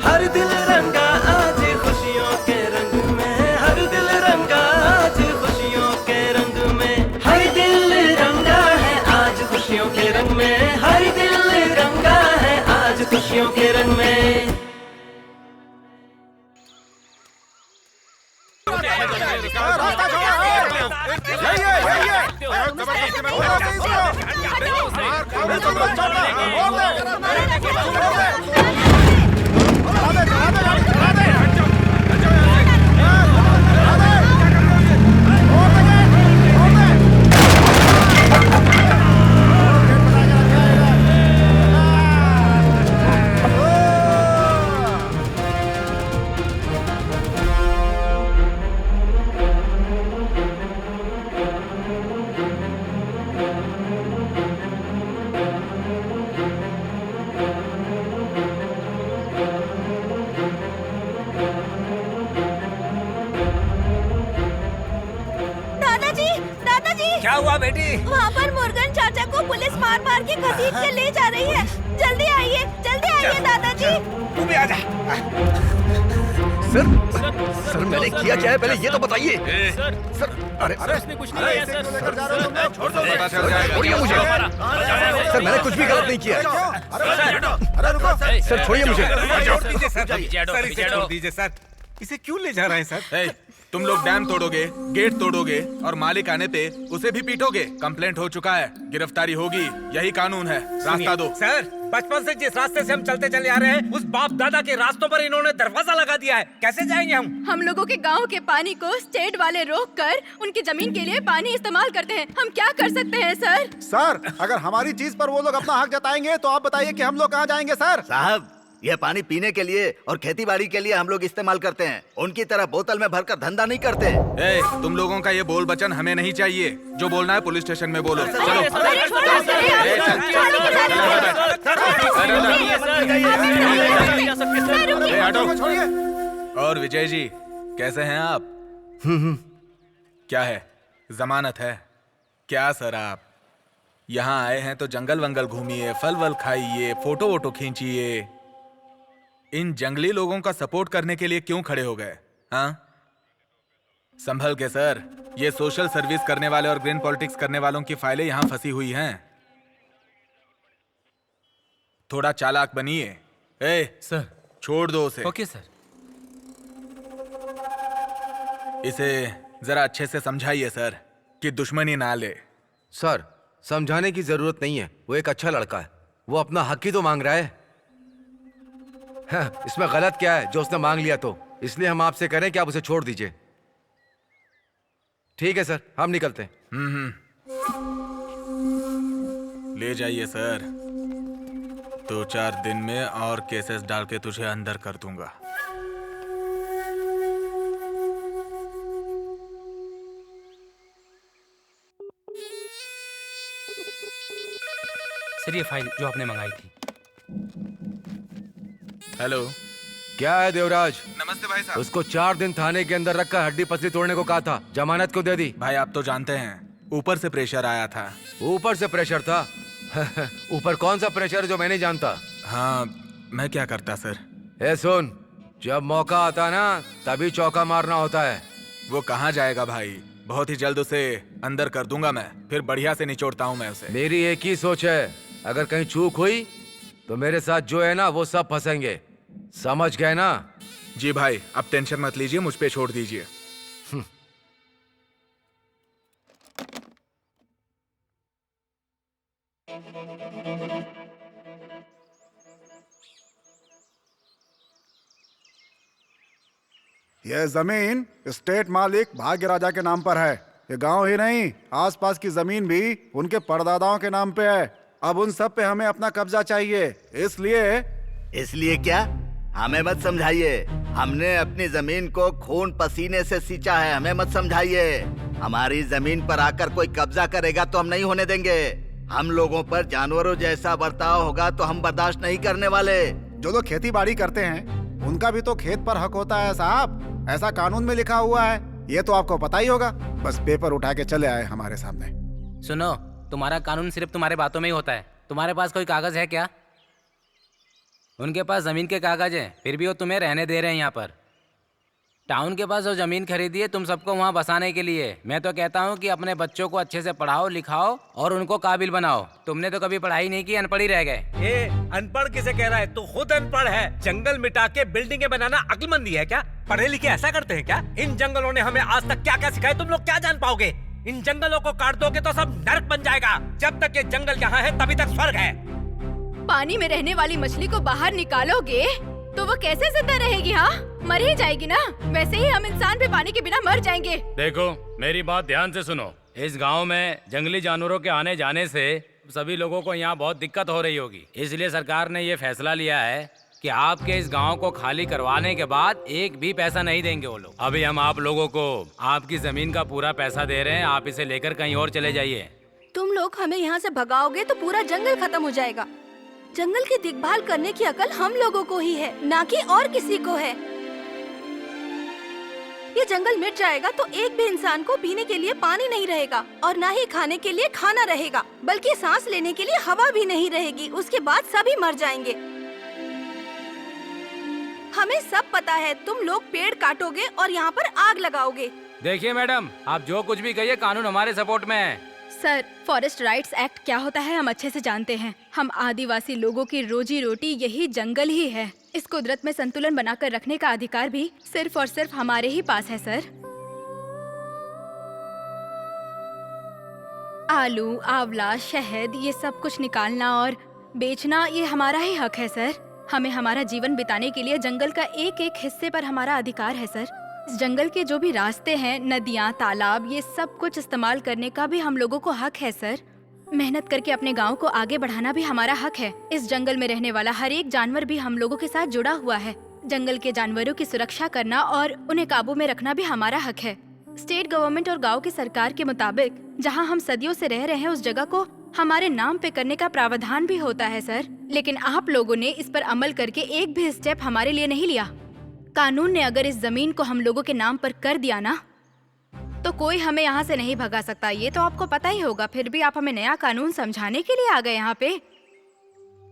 Speaker 9: हर दिल रंगा आज खुशियों के रंग में, हर दिल रंगा आज खुशियों के रंग में, हर दिल रंगा है आज खुशियों के रंग में, हर दिल रंगा है आज खुशियों के रंग में।
Speaker 3: क्या हुआ बेटी?
Speaker 13: वहाँ पर मुर्गन चाचा को पुलिस मार मार के घसीट के ले जा रही है। जल्दी आइए दादाजी।
Speaker 3: तू भी आजा।
Speaker 8: सर मैंने किया क्या है पहले ये तो बताइए। सर अरे
Speaker 12: इसने कुछ नहीं किया सर।
Speaker 10: छोड़ दो, पता चल जाएगा।
Speaker 8: छोड़िए मुझे। सर मैंने कुछ भी गलत नहीं किया। सर छोड़िए मुझे।
Speaker 3: सर इसे छोड़ दीजिए सर। इसे क्यों ले जा रहे हैं सर?
Speaker 10: तुम लोग डैम तोड़ोगे, गेट तोड़ोगे और मालिक आने पे उसे भी पीटोगे। कंप्लेंट हो चुका है, गिरफ्तारी होगी, यही कानून है। रास्ता दो।
Speaker 3: सर बचपन से जिस रास्ते से हम चलते चले आ रहे हैं उस बाप दादा के रास्तों पर इन्होंने दरवाजा लगा दिया है। कैसे जाएंगे हम
Speaker 13: लोगों के गांव के पानी को स्टेट वाले रोक कर उनकी जमीन के लिए पानी इस्तेमाल करते हैं। हम क्या कर सकते हैं सर?
Speaker 7: सर अगर हमारी चीज पर वो लोग अपना हक जताएंगे तो आप बताइए कि हम लोग कहाँ जाएंगे सर?
Speaker 2: साहब यह पानी पीने के लिए और खेती बाड़ी के लिए हम लोग इस्तेमाल करते हैं, उनकी तरह बोतल में भरकर धंधा नहीं करते।
Speaker 10: तुम लोगों का ये बोल बचन हमें नहीं चाहिए। जो बोलना है पुलिस स्टेशन में बोलो। और विजय जी कैसे हैं आप? क्या है, जमानत है क्या? सर आप यहाँ आए हैं तो जंगल वंगल घूमिए, फल वल खाइए, फोटो वोटो खींचिए। इन जंगली लोगों का सपोर्ट करने के लिए क्यों खड़े हो गए? हाँ संभल के सर। ये सोशल सर्विस करने वाले और ग्रीन पॉलिटिक्स करने वालों की फाइलें यहाँ फंसी हुई हैं। थोड़ा चालाक बनिए।
Speaker 12: सर
Speaker 10: छोड़ दो उसे।
Speaker 12: Okay sir.
Speaker 10: इसे जरा अच्छे से समझाइए सर कि दुश्मनी ना ले।
Speaker 4: सर समझाने की जरूरत नहीं है, वो एक अच्छा लड़का है। वो अपना हक ही तो मांग रहा है। हाँ, इसमें गलत क्या है जो उसने मांग लिया तो? इसलिए हम आपसे करें कि आप उसे छोड़ दीजिए। ठीक है सर, हम निकलते हैं।
Speaker 10: ले जाइए सर। 2-4 दिन में और केसेस डाल के तुझे अंदर कर दूंगा।
Speaker 12: सर ये फाइल जो आपने मंगाई थी।
Speaker 10: हेलो।
Speaker 4: क्या है देवराज?
Speaker 10: नमस्ते भाई साहब।
Speaker 4: उसको 4 दिन थाने के अंदर रखकर हड्डी पसली तोड़ने को कहा था, जमानत क्यों दे दी?
Speaker 10: भाई आप तो जानते हैं, ऊपर से प्रेशर आया था।
Speaker 4: ऊपर से प्रेशर था? ऊपर कौन सा प्रेशर जो मैं नहीं जानता?
Speaker 10: हाँ, मैं क्या करता सर।
Speaker 4: ए सुन, जब मौका आता ना तभी चौका मारना होता है।
Speaker 10: वो कहाँ जाएगा भाई, बहुत ही जल्द उसे अंदर कर दूंगा मैं, फिर बढ़िया से निचोड़ता हूँ मैं उसे।
Speaker 4: मेरी एक ही सोच है, अगर कहीं चूक हुई तो मेरे साथ जो है ना वो सब फंसेंगे, समझ गए ना?
Speaker 10: जी भाई, अब टेंशन मत लीजिए, मुझ पे छोड़ दीजिए।
Speaker 7: यह जमीन स्टेट मालिक भाग्य राजा के नाम पर है। ये गांव ही नहीं, आसपास की जमीन भी उनके परदादाओं के नाम पे है। अब उन सब पे हमें अपना कब्जा चाहिए,
Speaker 2: इसलिए क्या? हमें मत समझाइए, हमने अपनी जमीन को खून पसीने से सींचा है, हमें मत समझाइए। हमारी जमीन पर आकर कोई कब्जा करेगा तो हम नहीं होने देंगे। हम लोगों पर जानवरों जैसा बर्ताव होगा तो हम बर्दाश्त नहीं करने वाले।
Speaker 7: जो लोग खेती बाड़ी करते हैं उनका भी तो खेत पर हक होता है साहब, ऐसा कानून में लिखा हुआ है, ये तो आपको पता ही होगा। बस पेपर उठा के चले आए हमारे सामने।
Speaker 12: सुनो, तुम्हारा कानून सिर्फ तुम्हारे बातों में ही होता है। तुम्हारे पास कोई कागज है क्या? उनके पास जमीन के कागज हैं, फिर भी वो तुम्हें रहने दे रहे हैं यहाँ पर। टाउन के पास जो जमीन खरीदी है तुम सबको वहाँ बसाने के लिए। मैं तो कहता हूँ कि अपने बच्चों को अच्छे से पढ़ाओ लिखाओ और उनको काबिल बनाओ। तुमने तो कभी पढ़ाई नहीं की, अनपढ़ ही रह गए।
Speaker 3: ये अनपढ़ किसे कह रहा है? तू खुद अनपढ़ है। जंगल मिटा के बिल्डिंगे बनाना अक्लमंदी है क्या? पढ़े लिखे ऐसा करते हैं क्या? इन जंगलों ने हमें आज तक क्या क्या सिखाया, तुम लोग क्या जान पाओगे? इन जंगलों को काट दोगे तो सब नर्क बन जाएगा। जब तक ये जंगल यहाँ है तभी तक स्वर्ग है।
Speaker 13: पानी में रहने वाली मछली को बाहर निकालोगे तो वो कैसे जिंदा रहेगी? हाँ, मर ही जाएगी ना। वैसे ही हम इंसान भी पानी के बिना मर जाएंगे।
Speaker 12: देखो, मेरी बात ध्यान से सुनो। इस गांव में जंगली जानवरों के आने जाने से सभी लोगों को यहाँ बहुत दिक्कत हो रही होगी। इसलिए सरकार ने ये फैसला लिया है कि आपके इस गांव को खाली करवाने के बाद एक भी पैसा नहीं देंगे वो लोग। अभी हम आप लोगों को आपकी जमीन का पूरा पैसा दे रहे हैं, आप इसे लेकर कहीं और चले जाइए।
Speaker 1: तुम लोग हमें यहाँ से भगाओगे तो पूरा जंगल खत्म हो जाएगा। जंगल की देखभाल करने की अकल हम लोगों को ही है, ना कि और किसी को है। ये जंगल मिट जाएगा तो एक भी इंसान को पीने के लिए पानी नहीं रहेगा और ना ही खाने के लिए खाना रहेगा, बल्कि सांस लेने के लिए हवा भी नहीं रहेगी। उसके बाद सभी मर जाएंगे। हमें सब पता है, तुम लोग पेड़ काटोगे और यहाँ पर आग लगाओगे।
Speaker 12: देखिए मैडम, आप जो कुछ भी कहिए, कानून हमारे सपोर्ट में है।
Speaker 13: सर, फॉरेस्ट राइट्स एक्ट क्या होता है हम अच्छे से जानते हैं। हम आदिवासी लोगों की रोजी रोटी यही जंगल ही है। इस कुदरत में संतुलन बनाकर रखने का अधिकार भी सिर्फ और सिर्फ हमारे ही पास है सर। आलू, आंवला, शहद, ये सब कुछ निकालना और बेचना ये हमारा ही हक है सर। हमें हमारा जीवन बिताने के लिए जंगल का एक एक हिस्से पर हमारा अधिकार है सर। इस जंगल के जो भी रास्ते हैं, नदियाँ, तालाब, ये सब कुछ इस्तेमाल करने का भी हम लोगों को हक है सर। मेहनत करके अपने गांव को आगे बढ़ाना भी हमारा हक है। इस जंगल में रहने वाला हर एक जानवर भी हम लोगों के साथ जुड़ा हुआ है। जंगल के जानवरों की सुरक्षा करना और उन्हें काबू में रखना भी हमारा हक है। स्टेट गवर्नमेंट और गांव की सरकार के मुताबिक जहां हम सदियों से रह रहे हैं उस जगह को हमारे नाम पे करने का प्रावधान भी होता है सर। लेकिन आप लोगों ने इस पर अमल करके एक भी स्टेप हमारे लिए नहीं लिया। कानून ने अगर इस जमीन को हम लोगों के नाम पर कर दिया ना तो कोई हमें यहाँ से नहीं भगा सकता। ये तो आपको पता ही होगा। फिर भी आप हमें नया कानून समझाने के लिए आ गए यहाँ पे।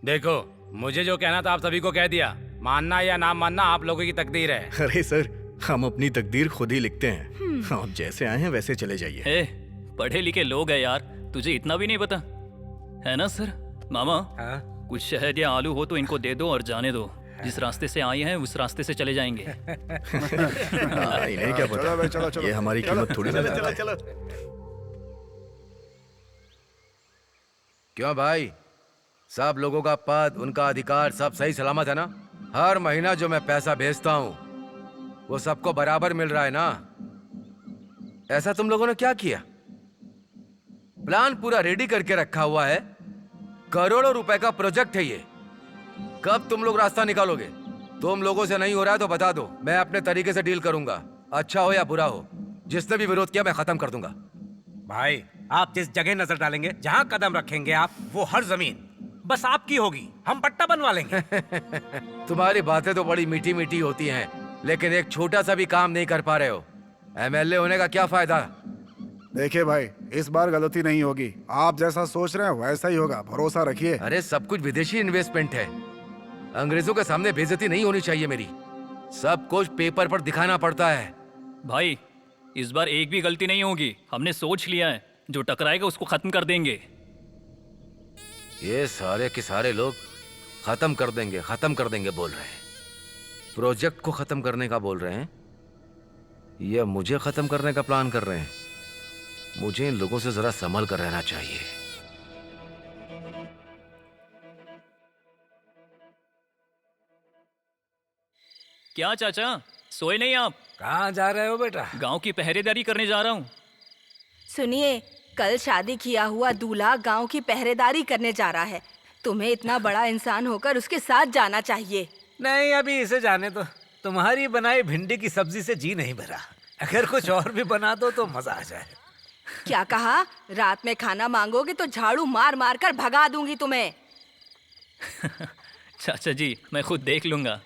Speaker 12: देखो, मुझे जो कहना था आप सभी को कह दिया। मानना या ना मानना आप लोगों की तकदीर है।
Speaker 8: अरे सर, हम अपनी तकदीर खुद ही लिखते हैं। आप जैसे आए हैं वैसे चले जाइए।
Speaker 5: पढ़े लिखे लोग हैं यार, तुझे इतना भी नहीं पता है ना सर? मामा, कुछ शहद या आलू हो तो इनको दे दो और जाने दो। जिस रास्ते से आए हैं उस रास्ते से चले जाएंगे।
Speaker 8: इन्हें क्या पता?
Speaker 7: चलो,
Speaker 8: ये हमारी कीमत थोड़ी ना।
Speaker 2: चलो।
Speaker 4: क्यों भाई, सब लोगों का पद, उनका अधिकार सब सही सलामत है ना? हर महीना जो मैं पैसा भेजता हूँ वो सबको बराबर मिल रहा है ना? ऐसा तुम लोगों ने क्या किया? प्लान पूरा रेडी करके रखा हुआ है, करोड़ों रुपए का प्रोजेक्ट है ये। कब तुम लोग रास्ता निकालोगे? तुम लोगों से नहीं हो रहा है तो बता दो, मैं अपने तरीके से डील करूंगा, अच्छा हो या बुरा हो। जिसने भी विरोध किया मैं खत्म कर दूंगा।
Speaker 3: भाई आप जिस जगह नजर डालेंगे, जहाँ कदम रखेंगे आप, वो हर जमीन बस आपकी होगी। हम पट्टा बनवा लेंगे।
Speaker 4: तुम्हारी बातें तो बड़ी मीठी मीठी होती हैं, लेकिन एक छोटा सा भी काम नहीं कर पा रहे हो। एमएलए होने का क्या फायदा?
Speaker 6: देखिए भाई, इस बार गलती नहीं होगी। आप जैसा सोच रहे हैं वैसा ही होगा, भरोसा रखिए।
Speaker 4: अरे सब कुछ विदेशी इन्वेस्टमेंट है, अंग्रेजों के सामने बेइज्जती नहीं होनी चाहिए मेरी। सब कुछ पेपर पर दिखाना पड़ता है।
Speaker 5: भाई इस बार एक भी गलती नहीं होगी, हमने सोच लिया है। जो टकराएगा उसको खत्म कर देंगे।
Speaker 4: ये सारे के सारे लोग खत्म कर देंगे बोल रहे हैं। प्रोजेक्ट को खत्म करने का बोल रहे हैं या मुझे खत्म करने का प्लान कर रहे हैं? मुझे इन लोगों से जरा संभल कर रहना चाहिए।
Speaker 5: क्या चाचा, सोए नहीं आप?
Speaker 3: कहाँ जा रहे हो बेटा?
Speaker 5: गांव की पहरेदारी करने जा रहा हूँ।
Speaker 1: सुनिए, कल शादी किया हुआ दूल्हा गांव की पहरेदारी करने जा रहा है। तुम्हें इतना बड़ा इंसान होकर उसके साथ जाना चाहिए।
Speaker 3: नहीं, अभी इसे जाने दो। तुम्हारी बनाई भिंडी की सब्जी से जी नहीं भरा। अगर कुछ और भी बना दो तो मजा आ जाए।
Speaker 1: क्या कहा? रात में खाना मांगोगे तो झाड़ू मार मार कर भगा दूंगी तुम्हें।
Speaker 5: चाचा जी, मैं खुद देख लूंगा।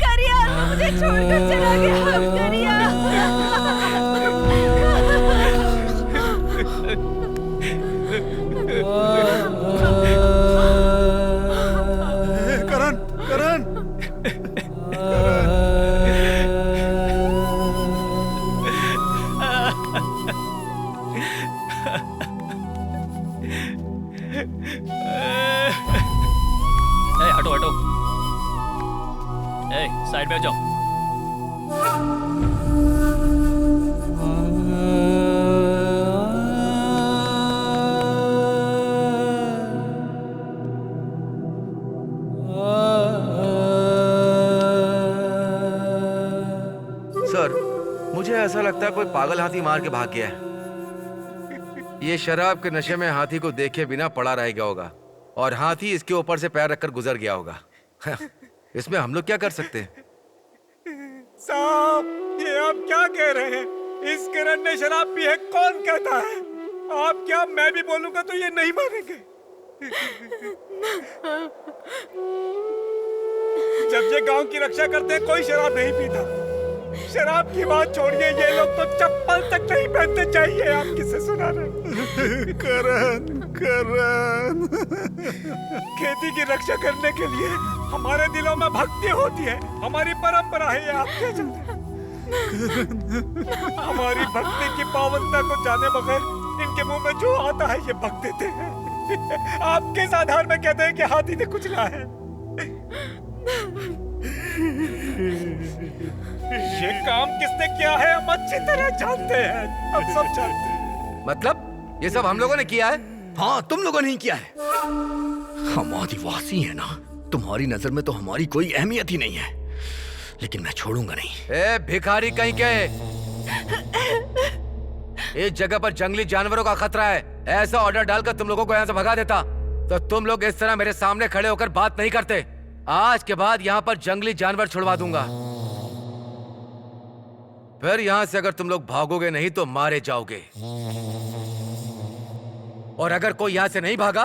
Speaker 11: करिया, मुझे छोड़कर चला गया। करिया।
Speaker 6: करण, करण,
Speaker 5: हटो हटो, साइड में जाओ।
Speaker 4: सर, मुझे ऐसा लगता है कोई पागल हाथी मार के भाग गया है। ये शराब के नशे में हाथी को देखे बिना पड़ा रह गया होगा और हाथी इसके ऊपर से पैर रखकर गुजर गया होगा। इसमें हम लोग क्या कर सकते हैं?
Speaker 3: साहब, ये आप क्या कह रहे हैं? इस किरण ने शराब पी है, कौन कहता है? आप क्या, मैं भी बोलूंगा तो ये नहीं मानेंगे। जब ये गांव की रक्षा करते हैं कोई शराब नहीं पीता। शराब की बात छोड़िए, ये लोग तो चप्पल तक नहीं पहनते। चाहिए आप किसे सुना रहे?
Speaker 6: करण, करण।
Speaker 3: खेती की रक्षा करने के लिए हमारे दिलों में भक्ति होती है, हमारी परंपरा है। ये आप क्या जानते? हमारी भक्ति की पावनता को जाने बगैर इनके मुंह में जो आता है ये बक देते हैं। आप किस आधार में कहते हैं कि हाथी ने कुचला है? ये काम किसने किया है हम अच्छी तरह जानते हैं, हम सब जानते हैं।
Speaker 4: मतलब ये सब हम लोगों ने किया है?
Speaker 8: हाँ, तुम लोगों ने ही किया है। हम आदिवासी हैं ना, तुम्हारी नजर में तो हमारी कोई अहमियत ही नहीं है, लेकिन मैं छोड़ूंगा नहीं।
Speaker 4: ए भिखारी कहीं के, इस जगह पर जंगली जानवरों का खतरा है। ऐसा ऑर्डर डालकर तुम लोगों को यहाँ से भगा देता तो तुम लोग इस तरह मेरे सामने खड़े होकर बात नहीं करते। आज के बाद यहाँ पर जंगली जानवर छुड़वा दूंगा। फिर यहाँ से अगर तुम लोग भागोगे नहीं तो मारे जाओगे, और अगर कोई यहाँ से नहीं भागा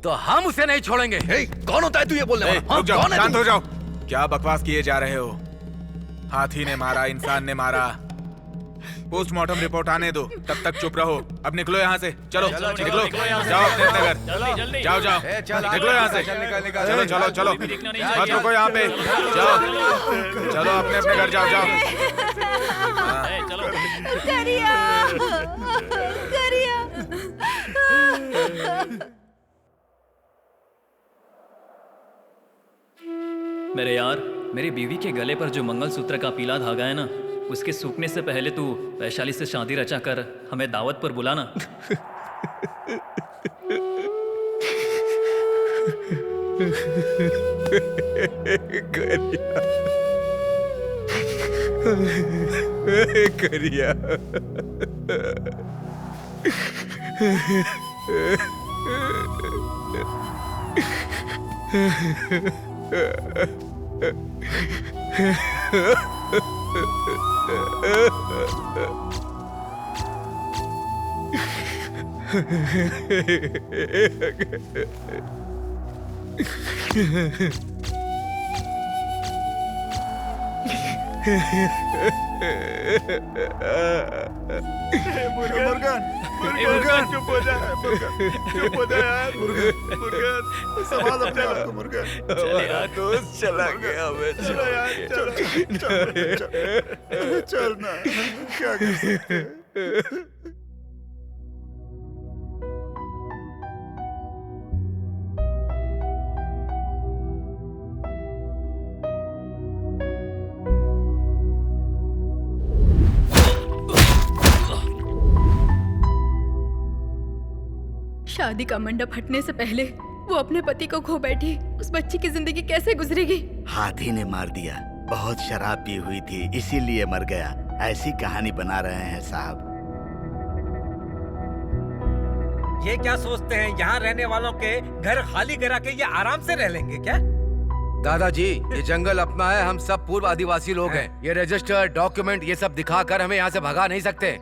Speaker 4: तो हम उसे नहीं छोड़ेंगे।
Speaker 8: कौन होता है तू ये बोलने वाला?
Speaker 10: रुक जाओ, शांत हो जाओ। क्या बकवास किए जा रहे हो? हाथी ने मारा, इंसान ने मारा, पोस्टमार्टम रिपोर्ट आने दो, तब तक चुप रहो। अब निकलो यहाँ से, चलो निकलो, जाओ अपने अपने घर, जाओ जाओ, निकलो यहाँ से, चलो चलो चलो, मत रुको यहाँ पे, जाओ चलो अपने अपने घर जाओ जाओ।
Speaker 11: करिया, करिया।
Speaker 5: मेरे यार, मेरी बीवी के गले पर जो मंगलसूत्र का पीला धागा है ना, उसके सूखने से पहले तू वैशाली से शादी रचा कर हमें दावत पर बुलाना।
Speaker 10: करिया
Speaker 7: मुर्गन चुप हो जा, चुप हो जा यार, मुर्गन संभाल अपने आप को मुर्गन।
Speaker 10: हमारा दोस्त चला गया,
Speaker 7: चलो यार, चल ना, क्या कर सकते हैं?
Speaker 13: शादी का मंडप हटने से पहले वो अपने पति को खो बैठी। उस बच्ची की जिंदगी कैसे गुजरेगी?
Speaker 2: हाथी ने मार दिया। बहुत शराब पी हुई थी, इसीलिए मर गया। ऐसी कहानी बना रहे हैं साहब।
Speaker 3: ये क्या सोचते हैं यहाँ रहने वालों के घर खाली करा के ये आराम से रह लेंगे क्या?
Speaker 4: दादाजी, ये जंगल अपना है, हम सब पूर्व आदिवासी लोग हैं। ये रजिस्टर, डॉक्यूमेंट, ये सब दिखाकर हमें यहाँ से भगा नहीं सकते।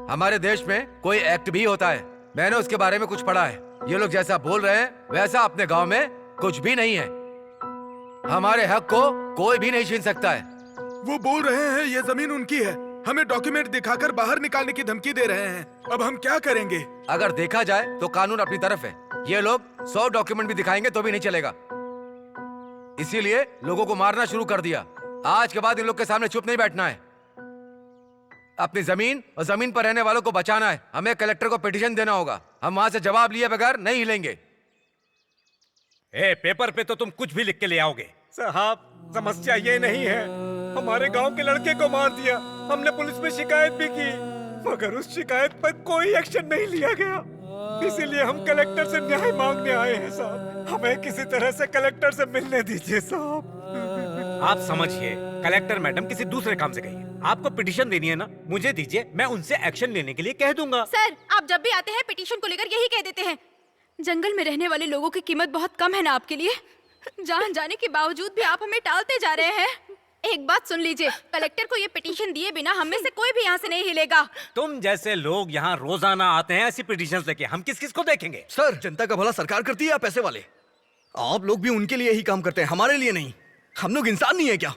Speaker 4: हमारे देश में कोई एक्ट भी होता है, मैंने उसके बारे में कुछ पढ़ा है। ये लोग जैसा बोल रहे हैं वैसा अपने गांव में कुछ भी नहीं है। हमारे हक को कोई भी नहीं छीन सकता है।
Speaker 15: वो बोल रहे हैं ये जमीन उनकी है, हमें डॉक्यूमेंट दिखाकर बाहर निकालने की धमकी दे रहे हैं। अब हम क्या करेंगे?
Speaker 4: अगर देखा जाए तो कानून अपनी तरफ है। ये लोग 100 डॉक्यूमेंट भी दिखाएंगे तो भी नहीं चलेगा। इसीलिए लोगों को मारना शुरू कर दिया। आज के बाद इन लोग के सामने चुप नहीं बैठना है। अपनी जमीन और जमीन पर रहने वालों को बचाना है। हमें कलेक्टर को पिटीशन देना होगा। हम वहां से जवाब लिए बगैर नहीं हिलेंगे।
Speaker 3: पेपर पे तो तुम कुछ भी लिख के ले आओगे। साहब, समस्या ये नहीं है, हमारे गांव के लड़के को मार दिया। हमने पुलिस में शिकायत भी की, मगर उस शिकायत पर कोई एक्शन नहीं लिया गया। इसीलिए हम कलेक्टर से न्याय मांगने आए हैं साहब। हमें किसी तरह से कलेक्टर से मिलने दीजिए साहब। आप समझिए, कलेक्टर मैडम किसी दूसरे काम से गई है। आपको पिटीशन देनी है ना, मुझे दीजिए, मैं उनसे एक्शन लेने के लिए कह दूंगा।
Speaker 13: सर, आप जब भी आते हैं पिटीशन को लेकर यही कह देते हैं। जंगल में रहने वाले लोगों की कीमत बहुत कम है ना आपके लिए? जान जाने के बावजूद भी आप हमें टालते जा रहे हैं। एक बात सुन लीजिए, कलेक्टर को ये पिटीशन दिए बिना हम में से कोई भी यहाँ से नहीं हिलेगा।
Speaker 3: तुम जैसे लोग यहाँ रोजाना आते हैं ऐसी पिटीशंस लेके, हम किस किस को देखेंगे?
Speaker 8: सर, जनता का भला सरकार करती है या पैसे वाले? आप लोग भी उनके लिए ही काम करते हैं, हमारे लिए नहीं। हम लोग इंसान नहीं है क्या?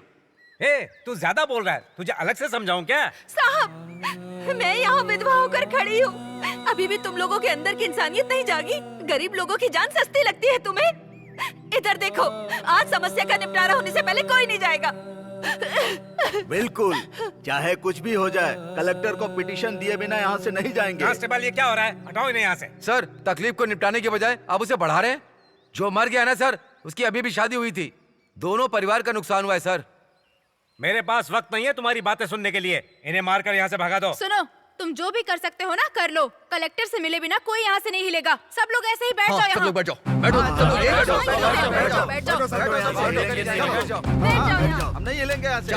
Speaker 3: तू ज्यादा बोल रहा है, तुझे अलग से समझाऊं क्या?
Speaker 1: साहब, मैं यहाँ विधवा होकर खड़ी हूँ। अभी भी तुम लोगों के अंदर की इंसानियत नहीं जागी? गरीब लोगों की जान सस्ती लगती है तुम्हें? इधर देखो, आज समस्या का निपटारा होने से पहले कोई नहीं जाएगा।
Speaker 2: बिल्कुल, चाहे कुछ भी हो जाए, कलेक्टर को पिटीशन दिए बिना यहाँ से नहीं जाएंगे।
Speaker 3: कांस्टेबल, ये क्या हो रहा है? हटाओ इन्हें यहाँ से।
Speaker 4: सर, तकलीफ को निपटाने के बजाय आप उसे बढ़ा रहे हैं। जो मर गया ना सर, उसकी अभी भी शादी हुई थी। दोनों परिवार का नुकसान हुआ है सर।
Speaker 3: मेरे पास वक्त नहीं है तुम्हारी बातें सुनने के लिए। इन्हें मारकर यहाँ से भगा दो।
Speaker 13: सुनो, तुम जो भी कर सकते हो ना कर लो। कलेक्टर से मिले बिना कोई यहाँ से नहीं हिलेगा। सब लोग ऐसे ही बैठ जाओ।
Speaker 8: सब लोग बैठ जाओ।
Speaker 2: हम नहीं हिलेंगे यहाँ से।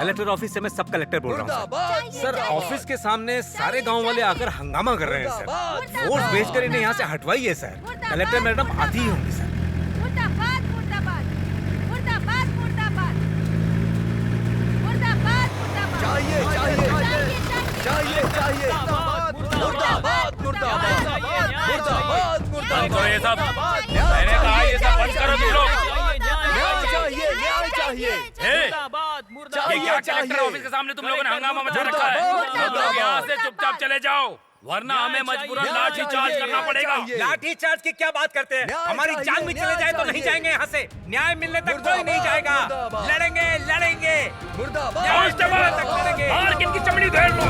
Speaker 3: कलेक्टर ऑफिस से मैं सब कलेक्टर बोल रहा हूँ सर। ऑफिस के सामने सारे गांव वाले आकर हंगामा कर रहे हैं सर। फोर्स भेजकर इन्हें यहाँ से हटवाइए सर। कलेक्टर मैडम आती ही होंगी सर।
Speaker 13: मुर्दाबाद, मुर्दाबाद, मुर्दाबाद, मुर्दाबाद।
Speaker 5: सब। मैंने कहा ये सब बंद करो तुम लोग। ये क्या कलेक्टर ऑफिस के सामने तुम लोगों ने हंगामा मचा रखा है? तुम लोग यहाँ से चुपचाप चले जाओ, वरना हमें मजबूरन लाठी चार्ज करना पड़ेगा।
Speaker 3: लाठी चार्ज की क्या बात करते हैं? हमारी जान भी चले जाए तो नहीं जाएंगे यहाँ से। न्याय मिलने तक कोई नहीं जाएगा। लड़ेंगे लड़ेंगे
Speaker 5: कांस्टेबल
Speaker 3: तक लड़ेंगे।
Speaker 5: मार के इनकी चमड़ी उधेड़ लो।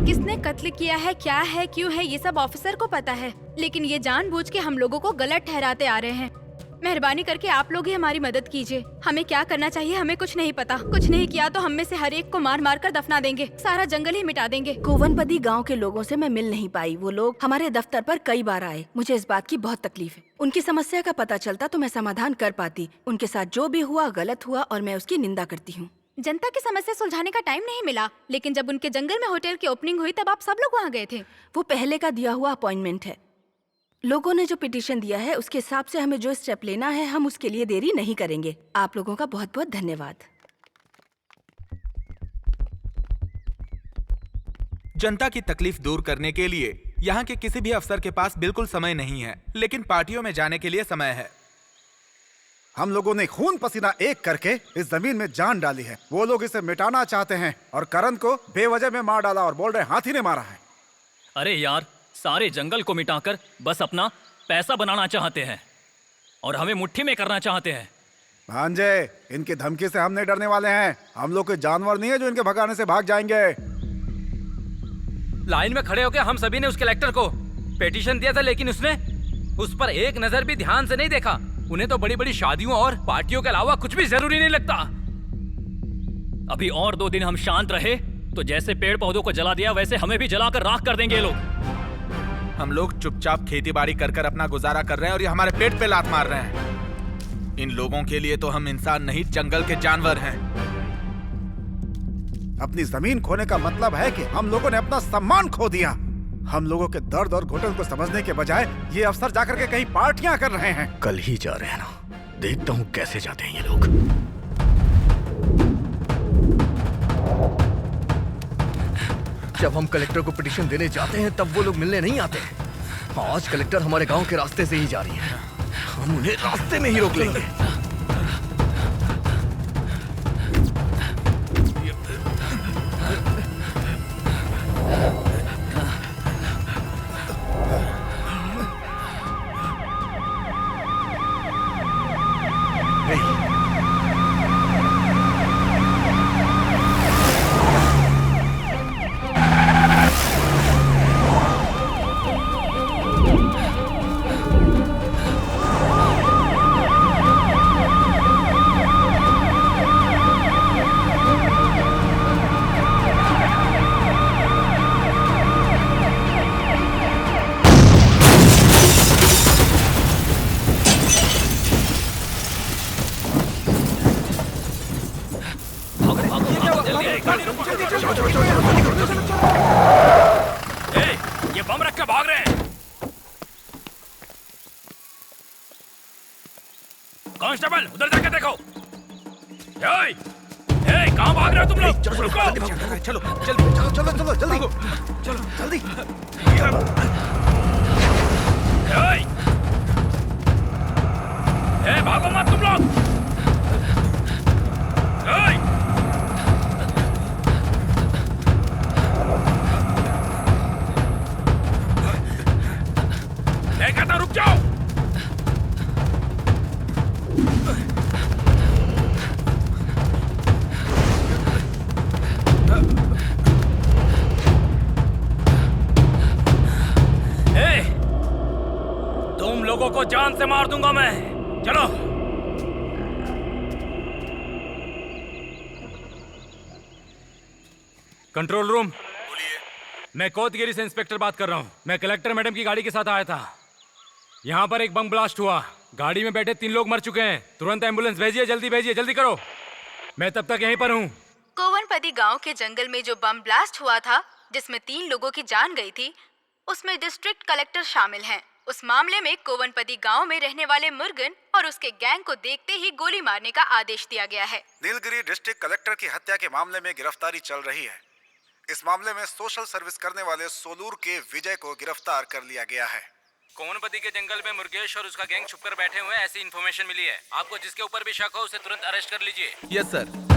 Speaker 13: किसने कत्ल किया है, क्या है, क्यों है, ये सब ऑफिसर को पता है, लेकिन ये जानबूझ के हम लोगों को गलत ठहराते आ रहे हैं। मेहरबानी करके आप लोग ही हमारी मदद कीजिए। हमें क्या करना चाहिए हमें कुछ नहीं पता। कुछ नहीं किया तो हम में से हर एक को मार मार कर दफना देंगे, सारा जंगल ही मिटा देंगे।
Speaker 1: कोवनपदी गांव के लोगों से मैं मिल नहीं पाई। वो लोग हमारे दफ्तर पर कई बार आए। मुझे इस बात की बहुत तकलीफ है। उनकी समस्या का पता चलता तो मैं समाधान कर पाती। उनके साथ जो भी हुआ गलत हुआ और मैं उसकी निंदा करती हूँ।
Speaker 13: जनता की समस्या सुलझाने का टाइम नहीं मिला, लेकिन जब उनके जंगल में होटल की ओपनिंग हुई तब आप सब लोग वहाँ गए थे।
Speaker 1: वो पहले का दिया हुआ अपॉइंटमेंट है। लोगों ने जो पिटीशन दिया है उसके हिसाब से हमें जो स्टेप लेना है हम उसके लिए देरी नहीं करेंगे। आप लोगों का बहुत बहुत धन्यवाद।
Speaker 10: जनता की तकलीफ दूर करने के लिए यहाँ के किसी भी अफसर के पास बिल्कुल समय नहीं है, लेकिन पार्टियों में जाने के लिए समय है।
Speaker 6: हम लोगों ने खून पसीना एक करके इस जमीन में जान डाली है। वो लोग इसे मिटाना चाहते हैं और करण को बेवजह में मार डाला और बोल रहे हाथी ने मारा है।
Speaker 5: अरे यार, सारे जंगल को मिटाकर बस अपना पैसा बनाना चाहते हैं और हमें मुट्ठी में करना चाहते हैं।
Speaker 6: भांजे, इनकी धमकी से हम नहीं डरने वाले हैं। हम लोग कोई जानवर नहीं है जो इनके भगाने से भाग जाएंगे।
Speaker 12: लाइन में खड़े होकर हम सभी ने उस कलेक्टर को पिटीशन दिया था, लेकिन उसने उस पर एक नजर भी ध्यान से नहीं देखा। उन्हें तो बड़ी बड़ी शादियों और पार्टियों के अलावा कुछ भी जरूरी नहीं लगता।
Speaker 5: अभी और 2 दिन हम शांत रहे तो जैसे पेड़ पौधों को जला दिया वैसे हमें भी जलाकर राख कर देंगे ये लोग।
Speaker 10: हम लोग चुपचाप खेती बाड़ी कर कर अपना गुजारा कर रहे हैं और ये हमारे पेट पे लात मार रहे हैं। इन लोगों के लिए तो हम इंसान नहीं, जंगल के जानवर हैं।
Speaker 6: अपनी जमीन खोने का मतलब है कि हम लोगों ने अपना सम्मान खो दिया। हम लोगों के दर्द और घुटन को समझने के बजाय ये अफसर जाकर के कहीं पार्टियां कर रहे हैं।
Speaker 8: कल ही जा रहे हैं ना, देखता हूँ कैसे जाते हैं ये लोग।
Speaker 16: जब हम कलेक्टर को पिटीशन देने जाते हैं तब वो लोग मिलने नहीं आते। आज कलेक्टर हमारे गांव के रास्ते से ही जा रही है, हम उन्हें रास्ते में ही रोक लेंगे।
Speaker 5: ये बम रख के भाग रहे हैं। कांस्टेबल, उधर जाके देखो। कहाँ भाग रहे हो तुम लोग?
Speaker 10: चलो जल्दी
Speaker 5: भागो मत तुम लोग। कहता रुक जाओ। तुम लोगों को जान से मार दूंगा मैं।
Speaker 3: चलो। Control room. बोलिए। मैं कोतगिरी से इंस्पेक्टर बात कर रहा हूँ। मैं कलेक्टर मैडम की गाड़ी के साथ आया था। यहाँ पर एक बम ब्लास्ट हुआ। गाड़ी में बैठे 3 लोग मर चुके हैं। तुरंत एम्बुलेंस भेजिए, जल्दी करो। मैं तब तक यहीं पर हूँ।
Speaker 1: कोवनपदी गांव के जंगल में जो बम ब्लास्ट हुआ था, जिसमें 3 लोगों की जान गई थी, उसमें डिस्ट्रिक्ट कलेक्टर शामिल हैं। उस मामले में कोवनपदी गांव में रहने वाले मुर्गन और उसके गैंग को देखते ही गोली मारने का आदेश दिया गया है।
Speaker 7: नीलगिरी डिस्ट्रिक्ट कलेक्टर की हत्या के मामले में गिरफ्तारी चल रही है। इस मामले में सोशल सर्विस करने वाले सोलूर के विजय को गिरफ्तार कर लिया गया है।
Speaker 12: कोवनपदी के जंगल में मुर्गेश और उसका गैंग छुपकर बैठे हुए हैं, ऐसी इन्फॉर्मेशन मिली है। आपको जिसके ऊपर भी शक हो उसे तुरंत अरेस्ट कर लीजिए।
Speaker 10: Yes sir.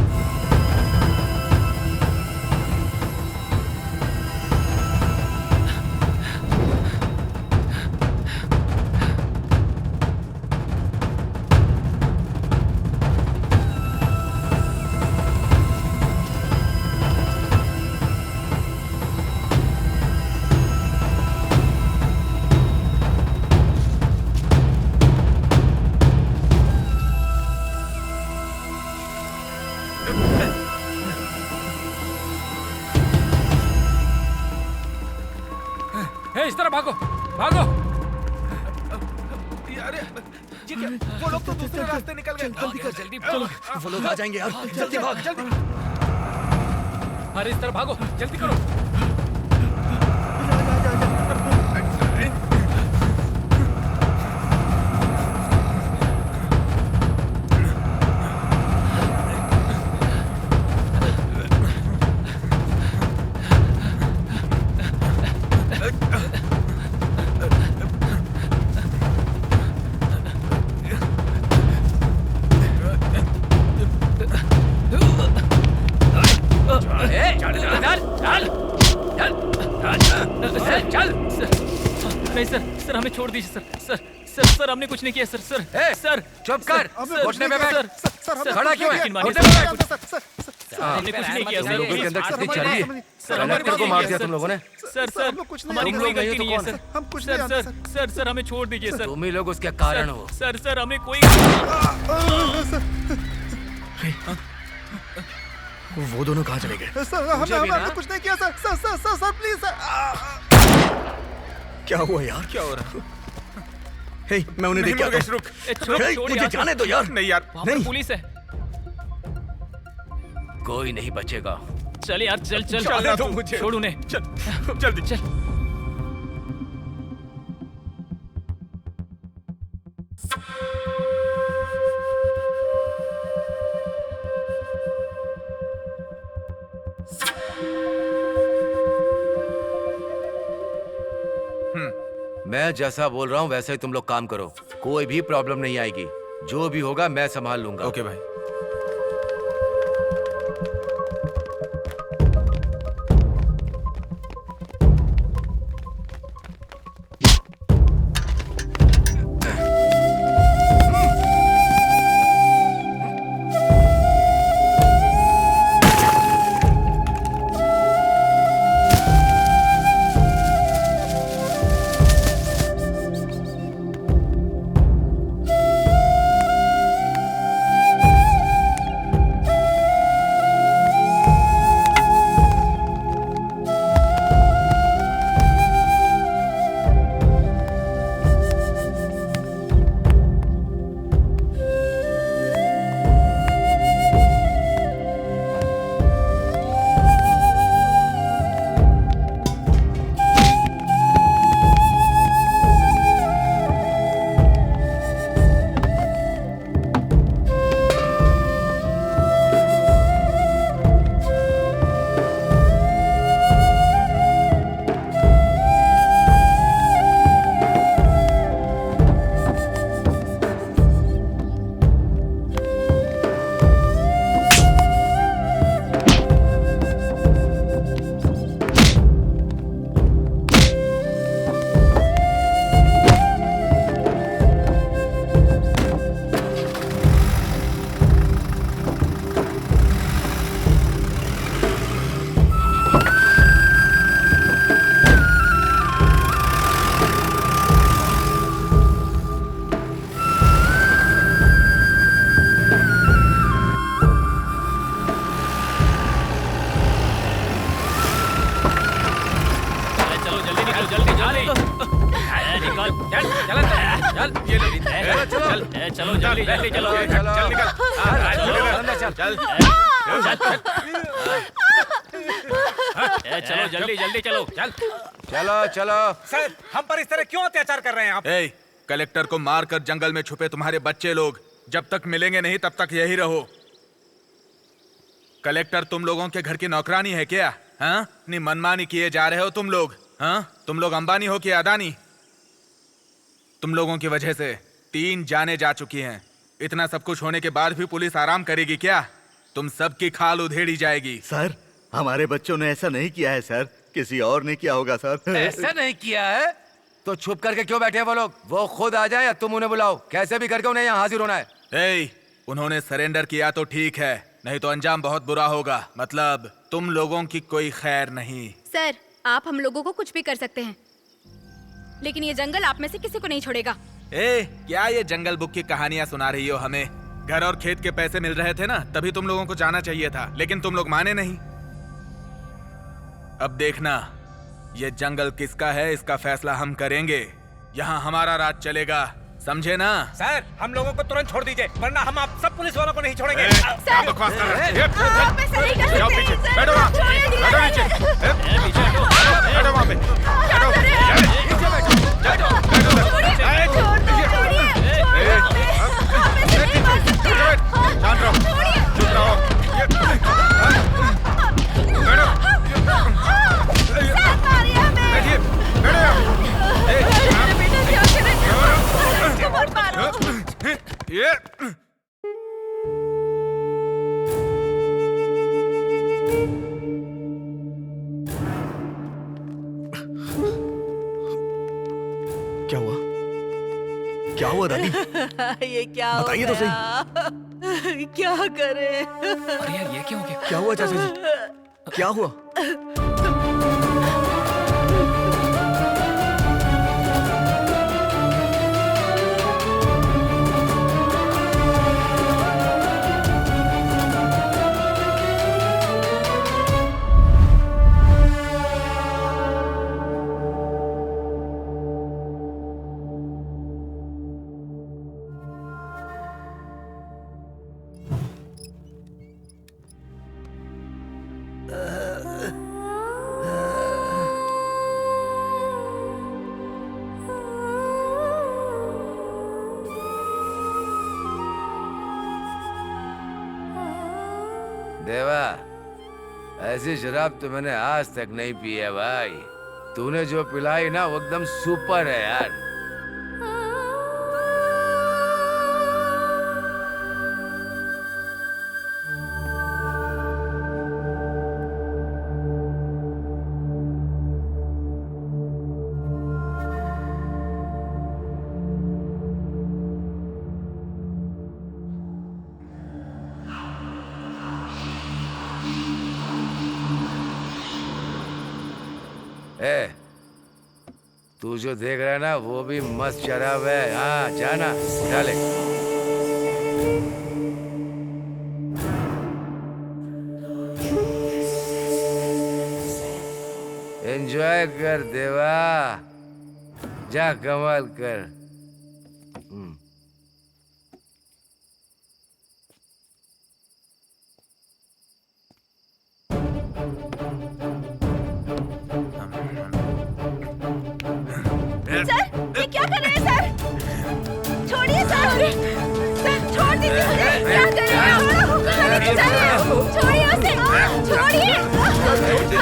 Speaker 3: इस तरह भागो।
Speaker 15: अरे ये क्या? वो लोग तो दूसरे रास्ते निकल गए।
Speaker 16: जल्दी चलो, वो लोग आ जाएंगे यार। जल्दी भाग, जल्दी।
Speaker 3: अरे इस तरह भागो, जल्दी करो। नहीं सर, हमें छोड़ दीजिए सर, हमने कुछ नहीं किया सर।
Speaker 4: चुप कर। घुटने में बैठ। खड़ा क्यों है?
Speaker 3: हमने कुछ नहीं किया सर।
Speaker 4: लोगों के अंदर कितनी चर्बी है। कलेक्टर को मार दिया तुम लोगों ने।
Speaker 3: सर हमारी कोई गलती नहीं है सर। सर हमें छोड़ दीजिए सर।
Speaker 4: तुम ही लोग उसके कारण हो।
Speaker 3: सर हमें कोई
Speaker 16: वो दोनों कहाँ चले गए?
Speaker 7: सर हमने कुछ नहीं किया सर प्लीज सर।
Speaker 16: क्या हुआ यार?
Speaker 10: क्या हो रहा?
Speaker 16: हे, मैं उन्हें देख के आता हूं। हे, मुझे जाने दो यार।
Speaker 10: नहीं यार,
Speaker 3: नहीं। पुलिस है।
Speaker 4: कोई नहीं बचेगा।
Speaker 3: चल यार, चल
Speaker 10: जाने दो मुझे।
Speaker 3: छोड़ उन्हें।
Speaker 10: चल जल्दी
Speaker 3: चल।
Speaker 4: मैं जैसा बोल रहा हूँ वैसे ही तुम लोग काम करो। कोई भी प्रॉब्लम नहीं आएगी। जो भी होगा मैं संभाल लूंगा।
Speaker 10: ओके भाई।
Speaker 5: जल्दी जल्दी निकल चल चल चल ये चलो चलो जल्दी जल्दी चलो
Speaker 3: चल निकल
Speaker 10: चल
Speaker 5: चलो जल्दी जल्दी चलो चल
Speaker 4: चलो चलो।
Speaker 3: सर हम पर इस तरह क्यों अत्याचार कर रहे हैं आप?
Speaker 10: ए, कलेक्टर को मारकर जंगल में छुपे तुम्हारे बच्चे लोग जब तक मिलेंगे नहीं तब तक यही रहो। कलेक्टर तुम लोगों के घर की नौकरानी है क्या? हाँ, अपनी मनमानी किए जा रहे हो तुम लोग। हाँ, तुम लोग अंबानी हो कि अदानी? तुम लोगों की वजह से 3 जानें जा चुकी हैं। इतना सब कुछ होने के बाद भी पुलिस आराम करेगी क्या? तुम सबकी खाल उधेड़ी जाएगी।
Speaker 2: सर, हमारे बच्चों ने ऐसा नहीं किया है सर, किसी और ने किया होगा सर।
Speaker 4: ऐसा नहीं किया है तो छुप करके क्यों बैठे हैं वो लोग? वो खुद आ जाए या तुम उन्हें बुलाओ, कैसे भी करके उन्हें यहाँ हाजिर होना है।
Speaker 10: ए, उन्होंने सरेंडर किया तो ठीक है, नहीं तो अंजाम बहुत बुरा होगा। मतलब तुम लोगों की कोई खैर नहीं।
Speaker 13: सर, आप हम लोगों को कुछ भी कर सकते हैं, लेकिन ये जंगल आप में से किसी को नहीं छोड़ेगा।
Speaker 10: ए, क्या ये जंगल बुक की कहानियां सुना रही हो हमें? घर और खेत के पैसे मिल रहे थे ना, तभी तुम लोगों को जाना चाहिए था, लेकिन तुम लोग माने नहीं। अब देखना, ये जंगल किसका है इसका फैसला हम करेंगे। यहाँ हमारा राज चलेगा, समझे ना?
Speaker 3: सर, हम लोगों को तुरंत छोड़ दीजिए, वरना हम आप सब पुलिस वालों को नहीं छोड़ेंगे।
Speaker 10: क्या बकवास कर रहे हैं? जाओ पीछे, बैठो वहाँ, बैठो नीचे, बैठो वहाँ पे, शांत रहो, चुप रहो।
Speaker 16: क्या हुआ? क्या हुआ दादी?
Speaker 11: ये क्या हो
Speaker 16: बताइए तो
Speaker 11: सही। क्या करे?
Speaker 5: अरे यार, ये क्या हो गया?
Speaker 16: क्या हुआ चाचा जी? क्या हुआ?
Speaker 4: देवा, ऐसी शराब तो मैंने आज तक नहीं पी है भाई। तूने जो पिलाई ना वो एकदम सुपर है यार। ए, तू जो देख रहा है ना वो भी मस्त शराब है। हाँ, जाना डाले। एंजॉय कर देवा, जा कमाल कर।
Speaker 11: सर, ये क्या कर रहे हैं सर? छोड़िए सर, सर छोड़ दीजिए मुझे। क्या कर रहे हैं? छोड़िए उसे, छोड़िए।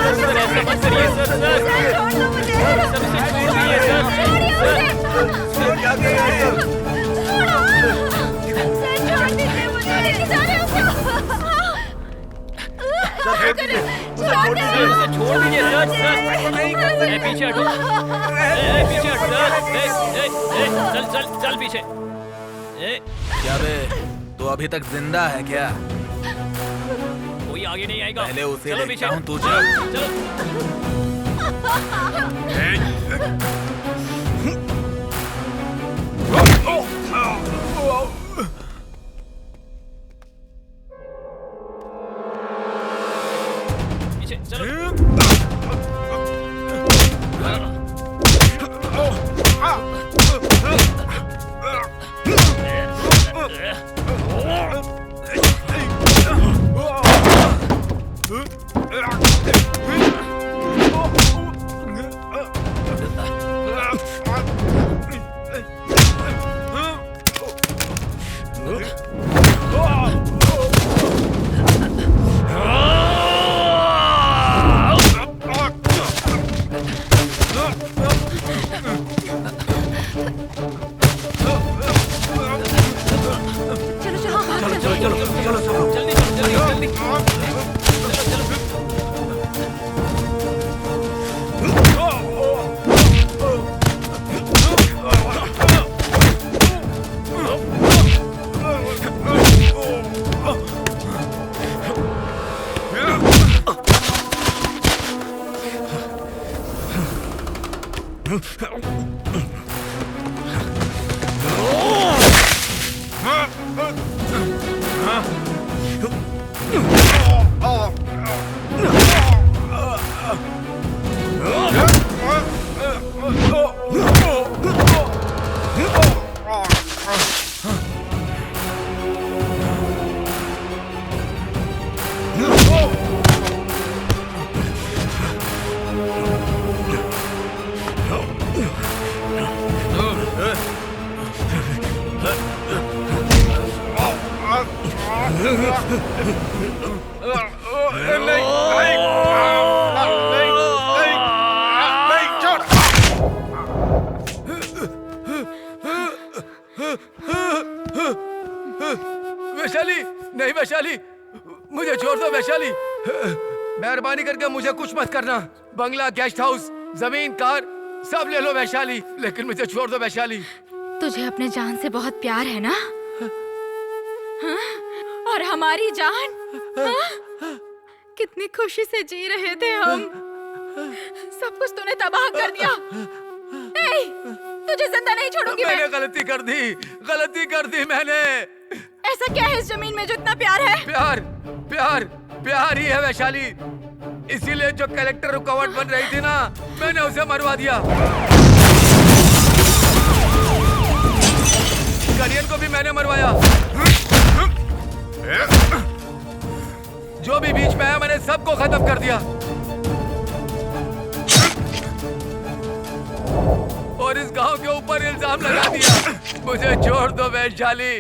Speaker 5: ऐसा मत करिए सर।
Speaker 11: सर छोड़ दो मुझे। छोड़िए उसे।
Speaker 2: क्या कर रहे हैं?
Speaker 11: सर छोड़ दीजिए मुझे। लेके जा रहे हो
Speaker 5: छोड़ दीजिए सर। पीछे हटो, पीछे हटो सर। चल चल चल पीछे।
Speaker 10: क्या बे, तू अभी तक जिंदा है क्या?
Speaker 5: कोई आगे नहीं आएगा।
Speaker 10: पहले उसे
Speaker 5: चलो
Speaker 10: देखता
Speaker 5: पीछे।
Speaker 10: हूँ, तू चल।
Speaker 5: पीछे चलो।
Speaker 4: वैशाली, नहीं वैशाली, मुझे छोड़ दो वैशाली। मेहरबानी करके मुझे कुछ मत करना। बंगला, गेस्ट हाउस, जमीन, कार सब ले लो वैशाली, लेकिन मुझे छोड़ दो वैशाली।
Speaker 13: तुझे अपने जान से बहुत प्यार है ना? हाँ? और हमारी जान? हाँ? कितनी खुशी से जी रहे थे हम, सब कुछ तूने तबाह कर दिया। नहीं, तुझे जिंदा नहीं छोड़ूंगी मैं।
Speaker 4: मैंने गलती कर दी मैंने।
Speaker 13: ऐसा क्या है इस जमीन में जो इतना प्यार है?
Speaker 4: प्यार ही है वैशाली। इसीलिए जो कलेक्टर रुकावट बन रही थी ना, मैंने उसे मरवा दिया। करियन को भी मैंने मरवाया। जो भी बीच में है मैंने सबको खत्म कर दिया। और इस गांव के ऊपर इल्जाम लगा दिया। मुझे छोड़ दो वैशाली।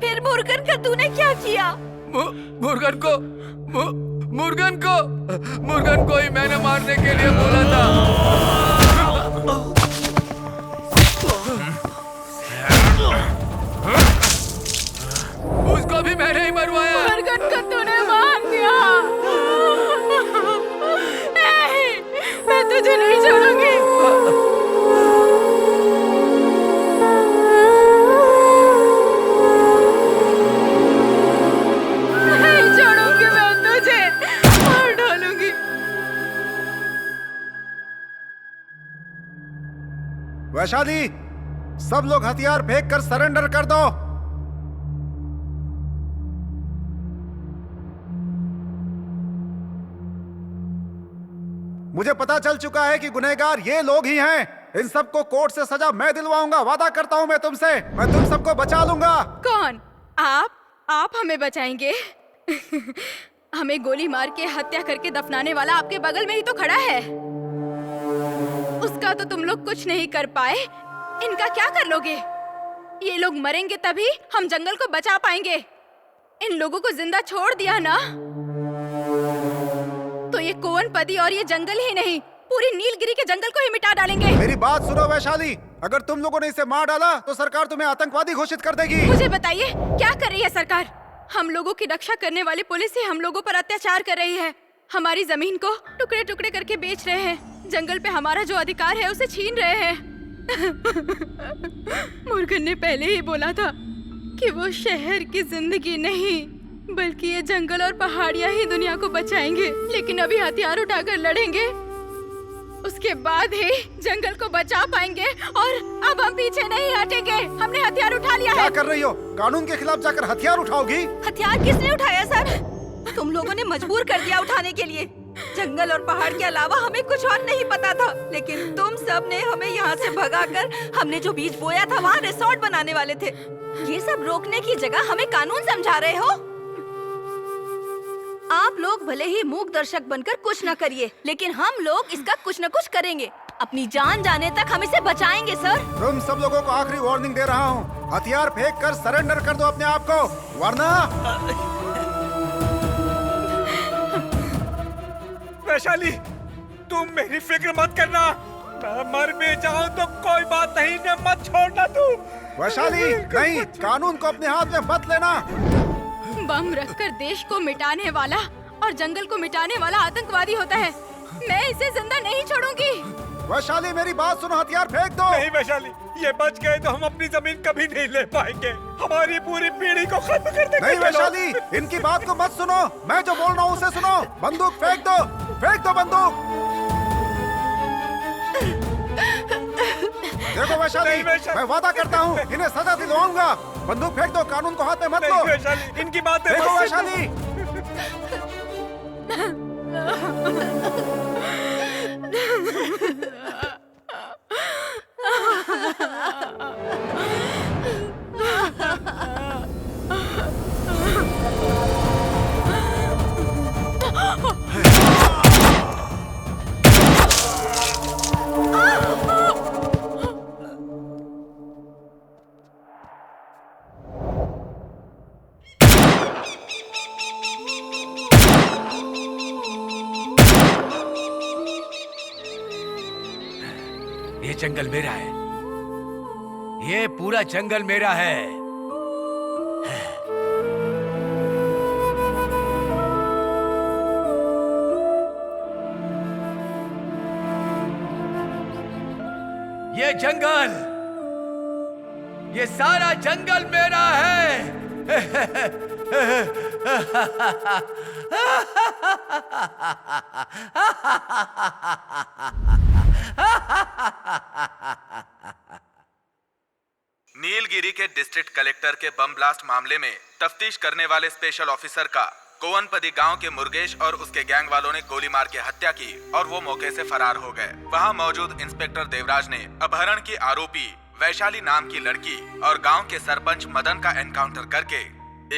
Speaker 13: फिर मुर्गन का तूने क्या किया?
Speaker 4: मुर्गन को ही मैंने मारने के लिए बोला था। उसको भी मैंने ही मरवाया।
Speaker 13: मुर्गन को तूने मार दिया। नहीं, मैं तुझे नहीं छोड़ूंगी।
Speaker 7: वैशाली, सब लोग हथियार फेंक कर सरेंडर कर दो। मुझे पता चल चुका है कि गुनहगार ये लोग ही हैं। इन सबको कोर्ट से सजा मैं दिलवाऊंगा। वादा करता हूं मैं तुमसे, मैं तुम सबको बचा लूंगा।
Speaker 13: कौन? आप हमें बचाएंगे? हमें गोली मार के हत्या करके दफनाने वाला आपके बगल में ही तो खड़ा है। उसका तो तुम लोग कुछ नहीं कर पाए, इनका क्या कर लोगे? ये लोग मरेंगे तभी हम जंगल को बचा पाएंगे। इन लोगों को जिंदा छोड़ दिया ना तो ये कोवनपदी और ये जंगल ही नहीं, पूरी नीलगिरी के जंगल को ही मिटा डालेंगे।
Speaker 7: मेरी बात सुनो वैशाली, अगर तुम लोगों ने इसे मार डाला तो सरकार तुम्हें आतंकवादी घोषित कर देगी।
Speaker 13: मुझे बताइए क्या कर रही है सरकार? हम लोगों की रक्षा करने वाली पुलिस ही हम लोगों पर अत्याचार कर रही है। हमारी जमीन को टुकड़े टुकड़े करके बेच रहे हैं। जंगल पे हमारा जो अधिकार है उसे छीन रहे हैं। मुर्गन ने पहले ही बोला था कि वो शहर की जिंदगी नहीं बल्कि ये जंगल और पहाड़ियां ही दुनिया को बचाएंगे। लेकिन अभी हथियार उठाकर लड़ेंगे, उसके बाद ही जंगल को बचा पाएंगे। और अब हम पीछे नहीं हटेंगे। हमने हथियार उठा लिया है।
Speaker 7: क्या कर रही हो? कानून के खिलाफ जाकर हथियार उठाओगी?
Speaker 1: हथियार किसने उठाया सर? तुम लोगों ने मजबूर कर दिया उठाने के लिए। जंगल और पहाड़ के अलावा हमें कुछ और नहीं पता था, लेकिन तुम सब ने हमें यहाँ से भगाकर हमने जो बीज बोया था वहाँ रिसोर्ट बनाने वाले थे। ये सब रोकने की जगह हमें कानून समझा रहे हो? आप लोग भले ही मूक दर्शक बनकर कुछ न करिए, लेकिन हम लोग इसका कुछ न कुछ करेंगे। अपनी जान जाने तक हम इसे बचाएंगे सर।
Speaker 7: तुम सब लोगों को आखिरी वार्निंग दे रहा हूँ, हथियार फेंक कर सरेंडर कर दो अपने आप को, वरना।
Speaker 3: वैशाली, तुम मेरी फिक्र मत करना। मैं मर भी जाऊं तो कोई बात नहीं, ने मत छोड़ना तू।
Speaker 7: वैशाली, नहीं, कानून को अपने हाथ में मत लेना।
Speaker 13: बम रखकर देश को मिटाने वाला और जंगल को मिटाने वाला आतंकवादी होता है। मैं इसे जिंदा नहीं छोड़ूंगी।
Speaker 7: वैशाली, मेरी बात सुनो, हथियार फेंक दो।
Speaker 3: नहीं वैशाली, ये बच गए तो हम अपनी जमीन कभी नहीं ले पाएंगे। हमारी पूरी पीढ़ी को खत्म कर देंगे।
Speaker 7: नहीं वैशाली, इनकी बात को मत सुनो, मैं जो बोल रहा हूँ उसे सुनो। बंदूक फेंक दो, फेंक दो बंदूक। देखो वैशाली, मैं वादा करता हूँ इन्हें सजा दिलवाऊंगा। बंदूक फेंक दो, कानून को हाथ में मत लो।
Speaker 3: वैशाली, इनकी बात
Speaker 7: देखो वैशाली।
Speaker 4: ये जंगल मेरा है, ये पूरा जंगल मेरा है। ये जंगल, ये सारा जंगल मेरा है।
Speaker 10: नीलगिरी के डिस्ट्रिक्ट कलेक्टर के बम ब्लास्ट मामले में तफ्तीश करने वाले स्पेशल ऑफिसर का कोवनपदी गांव के मुर्गेश और उसके गैंग वालों ने गोली मार के हत्या की और वो मौके से फरार हो गए। वहां मौजूद इंस्पेक्टर देवराज ने अपहरण की आरोपी वैशाली नाम की लड़की और गांव के सरपंच मदन का एनकाउंटर करके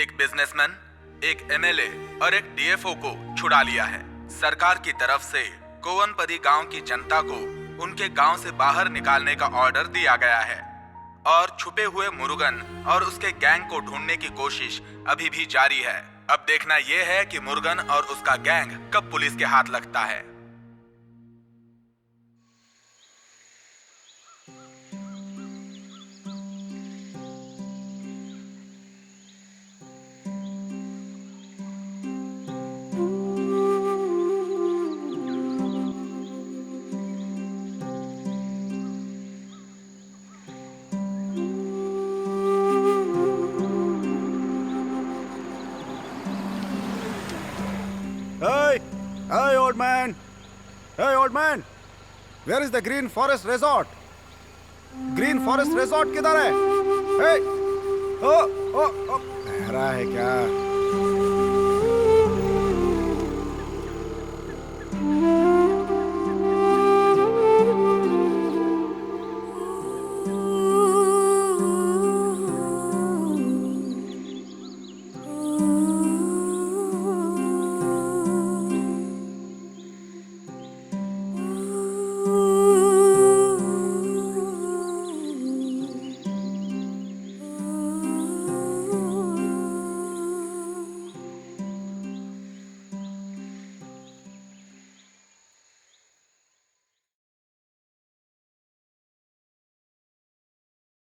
Speaker 10: एक बिजनेसमैन, एक एमएलए और एक डीएफओ को छुड़ा लिया है। सरकार की तरफ से कोवनपदी गांव की जनता को उनके गांव से बाहर निकालने का ऑर्डर दिया गया है और छुपे हुए मुरुगन और उसके गैंग को ढूंढने की कोशिश अभी भी जारी है। अब देखना यह है कि मुरुगन और उसका गैंग कब पुलिस के हाथ लगता है।
Speaker 7: Hey, old man! Hey, old man! Where is the Green Forest Resort? Green Forest Resort किधर है? Hey! Oh! ठहरा है क्या?